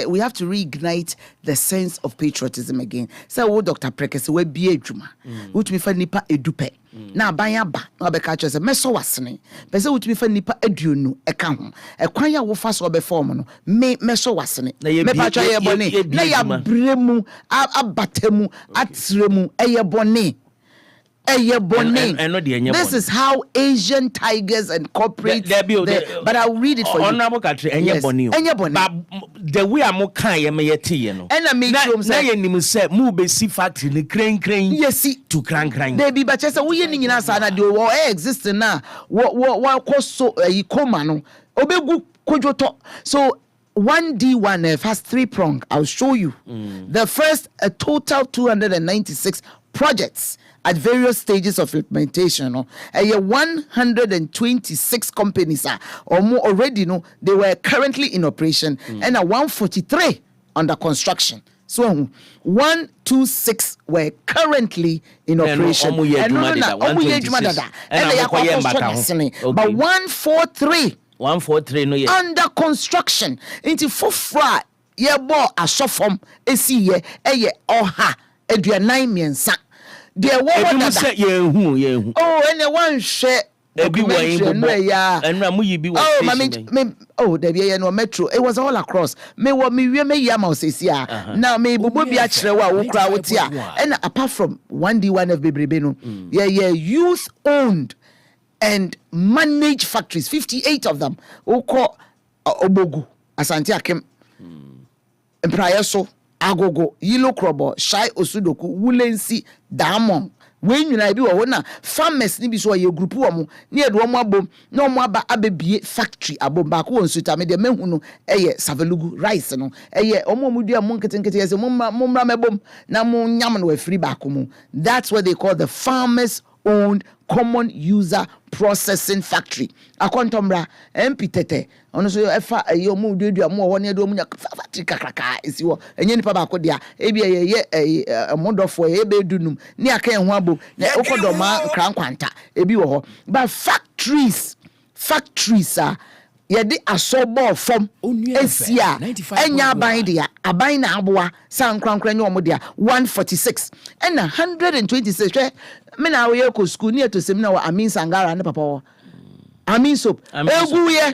we have to reignite the sense of patriotism again. So Dr. Prekese we bie adwuma wutumi fa nipa edupe na abanya ba na obeka cho se meso wasene pese wutumi fa nipa aduonu eka ho ekwan ya wo fa so be form no meso wasene me pa cho ye bone na ya bremu abatemu atremu eye bone This is how Asian tigers and corporates. But I'll read it for you. Yes. But the way I'm okay, I'm a tea. And I make sure say, move a sea factory, the crane. Yes, see to crank. Baby, but just we in Sana do war existing now. What cost so a comano? Obegu kojoto. So 1D1F has 3 prong. I'll show you. The first, a total 296 projects at various stages of implementation. 126 companies or more already they were currently in operation, and 143 under construction. So 126 were currently in operation. But 143 no under construction. Into fufra ye bo asofom esi ye eye oha aduanan miensa. There were oh, and one share oh, no metro. It was all across. Me yama now me bubu bi achrewa wo kra wotia. And apart from 1D1F bebrebe youth owned and managed factories, 58 of them. Oko Obogu, Asante Akem, Emprayeso, Agogo, Yilo Krobo, Shai Osudoku, Wulensi, Damon. When you na bi wo na farmers ni bi so ye group wo mo ne edo mo abom na mo aba abebie factory abom ba ko nsuta me de mehu no eye savelugu rice no eye omo mudua mo nketenkete yese mo mra mebom na mo nyam no afiri ba ko mo. That's what they call the farmers owned common user processing factory. Akontomra MPTT ono so efa ayo mu duadua mo wo ne do mu nya factory kakraka esi wo enye nipa ba ko dia ebi ye modofo ye be dunum ni aka enho abo na okodoma krankwanta ebi wo ho. But factories ye di asobo fom esia enya aban dia aban na aboa san krankran nye omo dia 146 and 126 me na we ko school near to seminar wa Amin Sangara ne papa wo Amin soap egu ye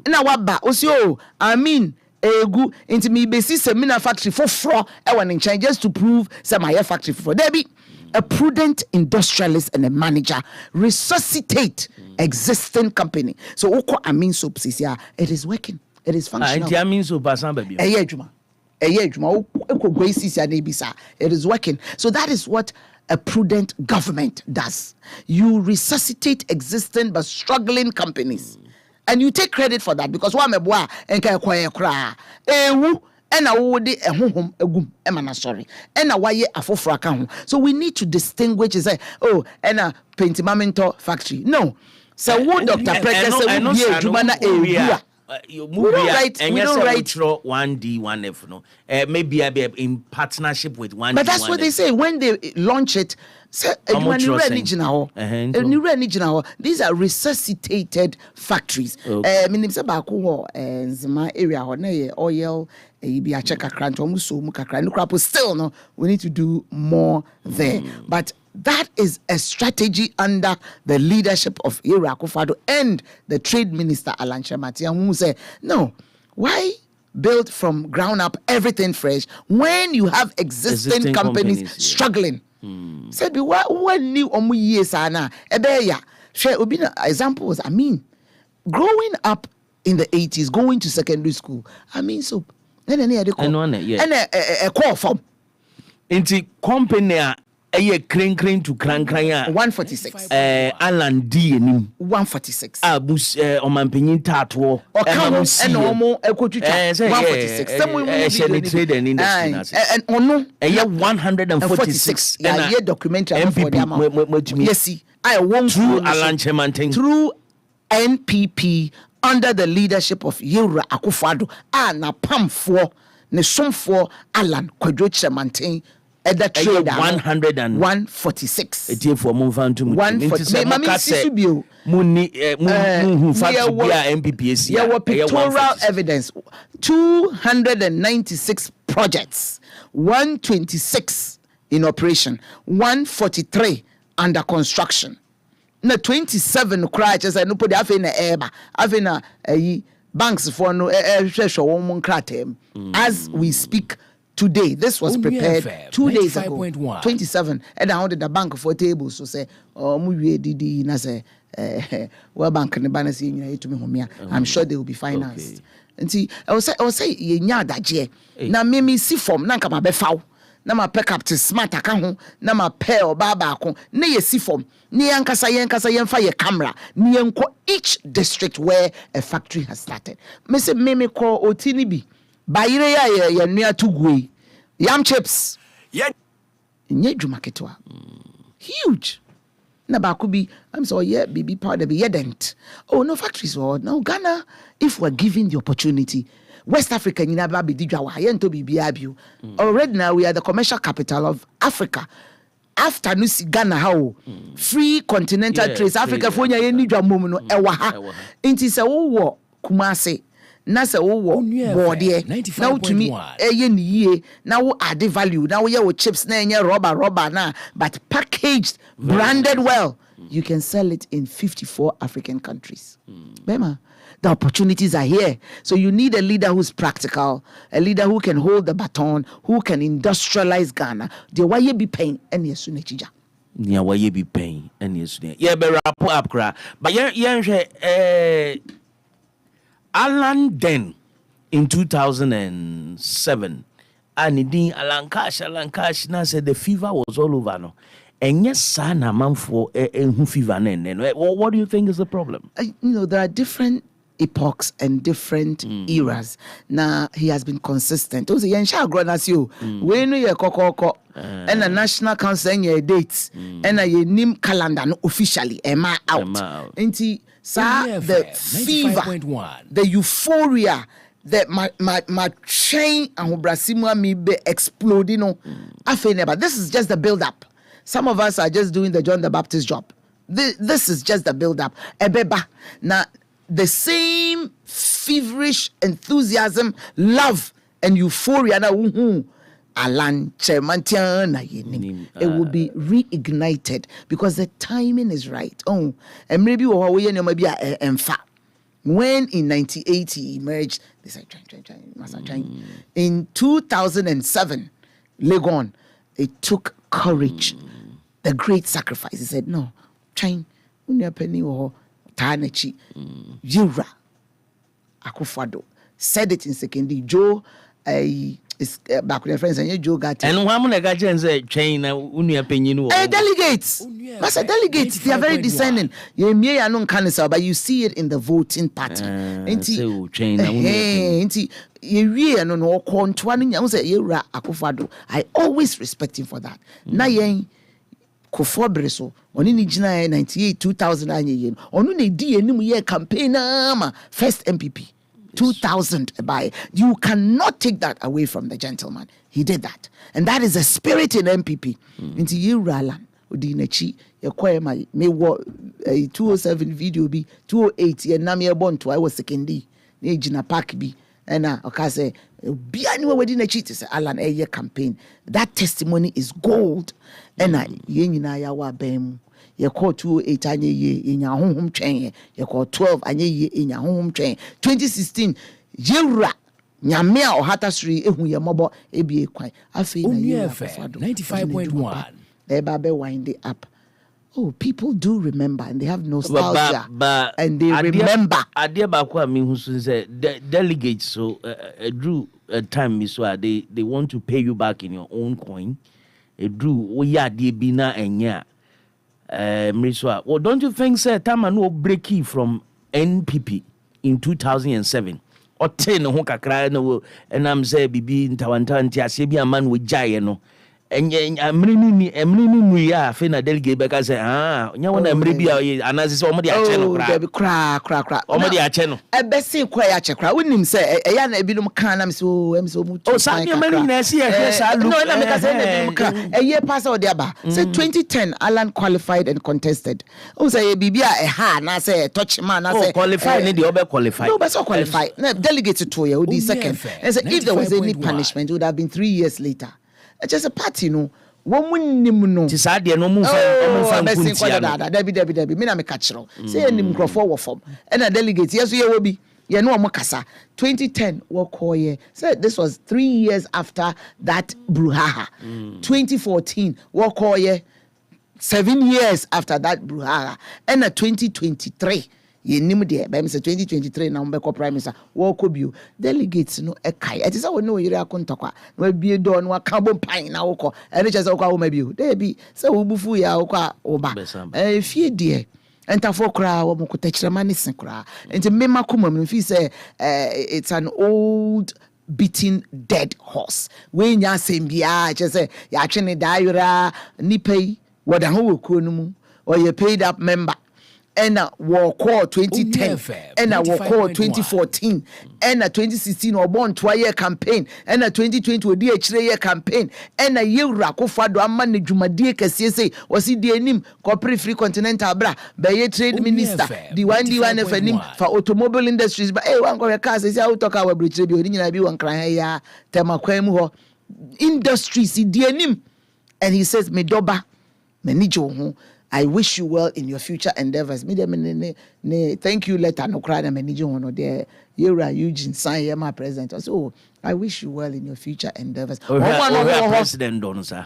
na waba osio Amin egu into me besi seminar factory for e won in China just to prove say my factory for there be a prudent industrialist and a manager resuscitate existing company. So oko Amin soap sisia it is working, it is functional. Amin soap asan baby adwuma eko gwe sisia na ebisa it is working. So that is what a prudent government does. You resuscitate existing but struggling companies. And you take credit for that because wa meboa enka ekwa ekra ewu ena wo de ehonhom egum emana sorry ena waye afoforo aka ho. So we need to distinguish say ena pentimamento factory. No. So what Dr. Preker say we be adwuma na ewia. We don't write 1D1F no. Maybe in partnership with 1D1F. But that's what they say when they launch it. These are resuscitated factories. Oil, still no, we need to do more there. But that is a strategy under the leadership of Ira Akufo-Addo and the Trade Minister Alan Kyerematen, who say, no, why build from ground up everything fresh when you have existing companies struggling? Said, what new years are now? Example was, growing up in the 80s, going to secondary school, so then a call from into company. Crane to crank 146. Alan D. 146. Abus Omampin Tatwo. Or come and normal 146. Some trade and industry. And ono 146. Yeah, documentary for them. Yes, see, I won't through Alan Kyerematen through NPP under the leadership of Ira Akufo-Addo. Na pam for ne som for Alan Kyerematen. At the trade 146. It for move on to MPPS. There were pictorial evidence. 296 projects, 126 in operation, 143 under construction. Na 27 crashes and no put afina eba afina banks for no as we speak today. This was prepared 2 days ago. 95.1. And I wanted the bank for table. So say, oh, Didi, na say, well, bank and the banner saying, I'm sure they will be financed. And see, I will say, ye daje. Na mimi si form, na kama befow. Na ma pick up to smart account, na ma pair or baba kon, na ye si form, ni yankasa yenfa ye camera, ni yanko each district where a factory has started. Me say mimi ko otini bi. Bayire ya nua tugwe. Yam chips. Yeah. Nye juma ketwa. Huge. Na bakubi, I'm sorry, yeah, baby powder be yedent. Oh, no factories or no Ghana. If we're given the opportunity, West Africa, already now we are the commercial capital of Africa. After Nusi Ghana, how free continental trade, Africa, for ya ni jwa momuno ewaha. Inti se wo Kumasi. Na se wo body now to me ye now wo add value now we chips na nye rubber na but packaged branded well you can sell it in 54 African countries. Bema, the opportunities are here. So you need a leader who's practical, a leader who can hold the baton, who can industrialize Ghana. The why you be paying any sunechija. Yeah, why you be paying any sunech. Yeah, be wrap up cra. But yeah Alan then in 2007 and then Alan Cash now said the fever was all over no. And yes, son, a man for who fever then. What do you think is the problem? There are different epochs and different eras. Now he has been consistent. Also, Yensha grown as you. We know your koko and the National Council and your dates and your name calendar officially. Emma out. Inti the fever, the euphoria, that my chain and Brasimwa may be exploding. But this is just the build up. Some of us are just doing the John the Baptist job. This is just the build up. Ebeba. Now, the same feverish enthusiasm, love, and euphoria. Alan Chemantiana, it will be reignited because the timing is right. Oh, and maybe we maybe in fact, when in 1980 he emerged, they said, in 2007, Legon, it took courage, the great sacrifice. He said, no, train, penny or Tanechi, Yura, Akufado, said it in secondary. Joe, is back with their friends and you Joe got and one again say chain opinion. Delegates. Master delegates, they are very discerning. You may not cancel, but you see it in the voting pattern. I always respect him for that. Na yen Kofo Breso, on in 98, 2000 on a year campaign first MPP. 2000 by you cannot take that away from the gentleman. He did that, and that is a spirit in MPP. Into you, Ralan, Udinachi, your my may what a 207 video be 208 and Namia Bonto. I was second D, Nijina Park be, and Okase be anywhere within a cheat is Alan a year campaign. That testimony is gold, and I Yenina Yawa Bem. You call 208 anye ye in your home train. You call 12 anye ye in your home train. 2016, Jira Nyamia or Hatasri ehu ye mobo ebi kwai. Afi na ye 95.1. They babe wind it up. Oh, people do remember and they have nostalgia. And they remember. Adia bakwa mi who say delegates so drew a time so they want to pay you back in your own coin. Drew we ya de bina enya. Well, don't you think, sir, Taman will break it from NPP in 2007? Or 10 Hoka no, and I'm say Bibi in Tawantanti, I say be a man with giant. And I'm really we are finna delegate because you want to maybe and as somebody a channel crack. Somebody a channel. A best say quiet check. Wouldn't him say a yan a bit of can I'm so much. Oh, Sammy, no, a year pass out there. Say 2010, Alan qualified and contested. Oh, say a BB a hand, I say touch man, I say qualified, need the other qualified. No, but so qualified. Delegated to you, would be second. And say if there was any punishment, it would have been 3 years later. It's just a party, no. Woman, no. It's hard, no move. Debbie. Me na me catch you. Say any microphone form. And a delegate, yes, you will be. Yeah, no Makasa. 2010, Wokoye. So this was 3 years after that brouhaha. 2014, Wokoye. 7 years after that brouhaha. And 2023. Ye nim de by me say 2023 na mbeko prime minister woko bio delegates no ekai it is how no yire akontokwa na bie do no aka bom pan na woko ene chese woko wo ma bio dey bi say wo bufu ya woko a oba fie de entafo kra wo mokota kirema ne sen kra enti mema koma me fi say it's an old beaten dead horse we nya sembia chese ya twene daayura nipai woda ho woko no mu or ye paid up member and war call 2010 and war call 2014 and 2016 or born 2-year campaign and 2020 odi a year campaign and yewra ko fado amma ne dwumadie kase sei wasi di anim corporate free continental bra be trade minister di one fanim for automobile industries but wan go cars say how talk about trade bi odi nyina bi wan kran ya temakwan mu ho industries di anim and he says me doba me ni jo ho I wish you well in your future endeavors. Me thank you letter no cry na manage one there. Yura Eugene sign my president. So I wish you well in your future endeavors. President don sir.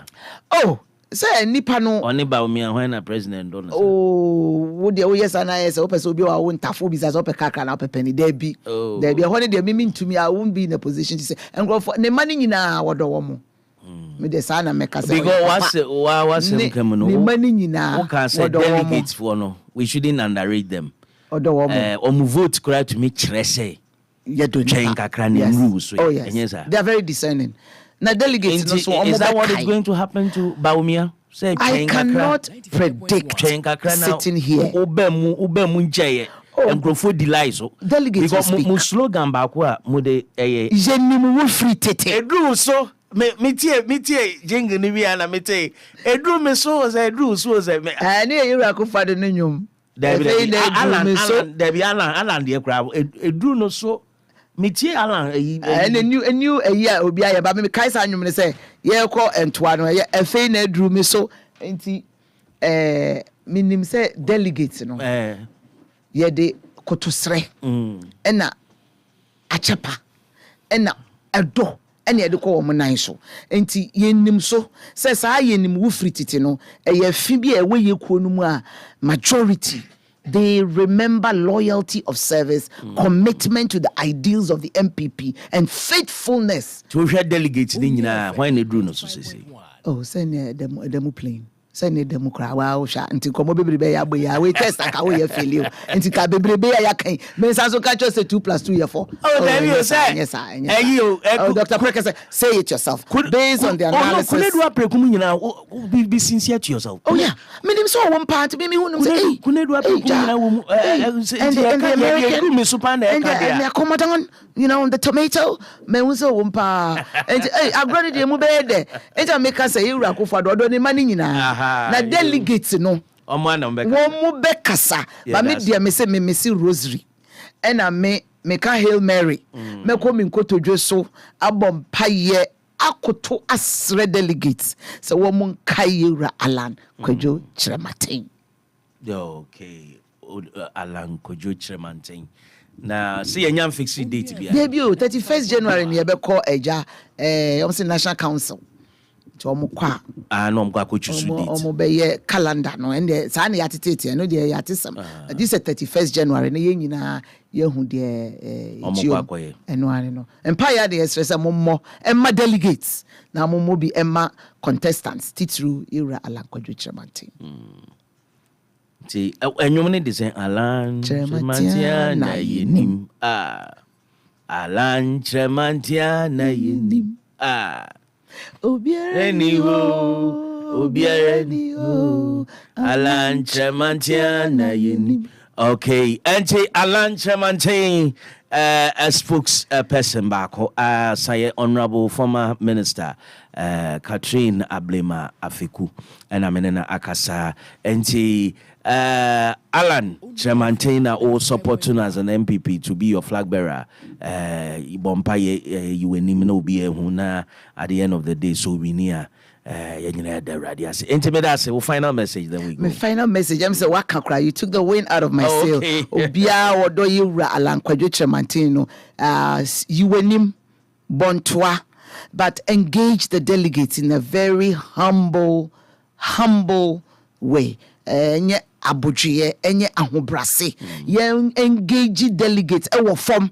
Oh, say nipa no. Oni ba me when na president don sir. Oh, wo de yes and yes ope so bi wa won tafo business ope kakra na ope penny there be. There be when they mean to me I won't be in a position to say and go for the money nyina wodo wo mo. Me de sana meka say because what's no money nyina who can say delegates for no we shouldn't underrate them omu vote kura to me kire say you do change kakra na rules oh yes they are very discerning na delegates no so is that what is going to happen to Baumia say I cannot predict change kakra na sitting here ubemu njeye enkrofo delay so delegates because mu slogan ba ko a mu de jenim wo free tete edu so me tie jingle ni bia na me tie edru me so was edru so was me ani yira ko fade no nwom Alan de kra edru no so me tie Alan new a year obi aye ba me kai sa nwom ne say ye ko entoa no ye afei na edru me so enti minim say delegate no ye de kotosre ena achepa ena edo ene de ko wo nan so enti yenim so se sa yenim wo frititi no eye fi bi e we yekuo no mu a majority they remember loyalty of service, commitment to the ideals of the MPP and faithfulness to share delegates ni nyina when they do no so say oh send them plane send them cry wow sha nti komo bebrebe ya boy ya we test aka we ya failure nti ka bebrebe ya kan me san so catch us 2 + 2 4 oh there you say yes Dr. Preker say it yourself based on the analysis could do aprekum nyina be sincere to yourself oh yeah me nim so one part me hu say could do aprekum nyina wo and me super na and me come down you know the tomato me hu so one part and I brought the mu be there and make us say you rakofo do ni mani nyina na delegates no omo na mbeka wo mu be kasa ba me dia me say me mesi rosary ena me ka Hail Mary me ko mi nkotodwe so abom paye akoto asre delegates so wo mu kayira Alan Kwadwo Kyerematen okay Alan Kwadwo Kyerematen na see yanyam fixed date bia debut 31st January ni ebe call eja say National Council to omukwa no omukwa ko choose date omobeye calendar no and sa na yatetete no de yatesam this is 31st January na yenyina yehu de omukwa koye eno ane no empire de express mommo emma delegates na mommo bi emma contestants titru era Alan Kwadwo Kyerematen ti enyom ne de say Alan Kyerematen na yenim Alan Kyerematen na yenim Obiara ni ho Alan Kyerematen na yenim okay and Alan Kyerematen a spokesperson bako say honorable former minister Catherine Ablema Afeku and amenena akasa and Alan Kyerematen all supporting as an MPP to be your flag bearer bompa you enim no be huna at the end of the day so we near Intimate final message then we go. My final message, I'm saying, Wakakra, you took the wind out of my sail. Obia odo you alan kwadwoche mantino. You wenim bontoa, but engage the delegates in a very humble way. Enye abodrie, enye ahobrase. Ye engage delegates ewo form.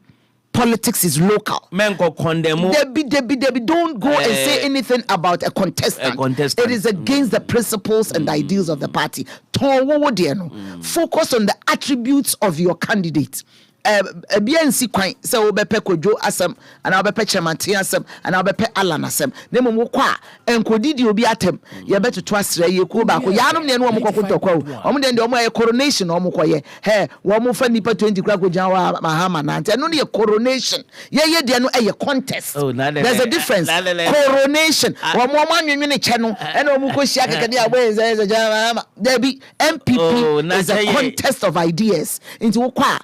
Politics is local. Debbie, don't go and say anything about a contestant. It is against the principles and the ideals of the party. Focus on the attributes of your candidate. BNC kwan say obepe Kojo asem and obepe Chemante asem and obepe Alan asem ne mo kwa enkodidi obi atem ye beto to asre ye ku ba ko yanom ne no mo kokotokwa omo de omo ye coronation omo koye he wo mo fa nipa 20 kra ko jan wa mahama na ante no ne coronation ye de no ye contest. There's a difference. Coronation wo mo anwenwene che no and omo ko hia keke dia boy say jan mahama there be MPP is a contest of ideas into wo kwa.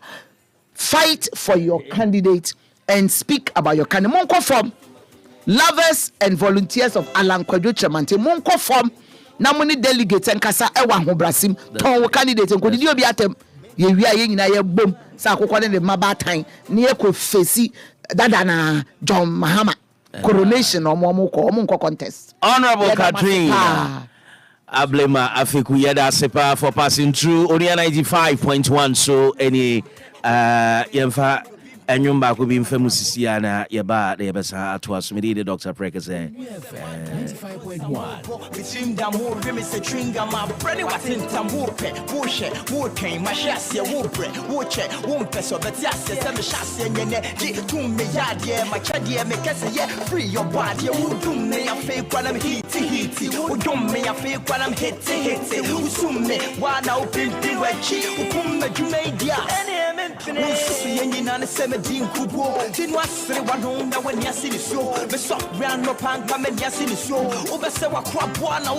Fight for your candidate and speak about your candidate. Monko form lovers and volunteers of Alan Kwadwo Chemante. Monko form na muni delegates and kasa ewa hobrasim ton candidate and kodidi obi atem ye wi aye nyina ye bom sa akokwa ne mabatan ne ye ko fesi dada na John Mahama coronation omo contest. Honorable Katrina Ablema Afeku yeda sepa for passing through Oria 95.1 so any yemfa enyumba ko bi mfa musisia na yeba na yebesa ato asumidi de Dr. Preke say 95.1 between the more we say tringa ma brani watin tambupe bushe woken ma shase wobre woche wompeso betiase se me shase nyene di tumme yade ma chade me kese ye free your body wudum me afeku na hiti wudum me afeku na hiti usumme wana upimpi wachi ukumme jumedia Yenina seme din kubo tin wasre wadon na when yasini so me so ran no panka me yasini so obese wakwa boa na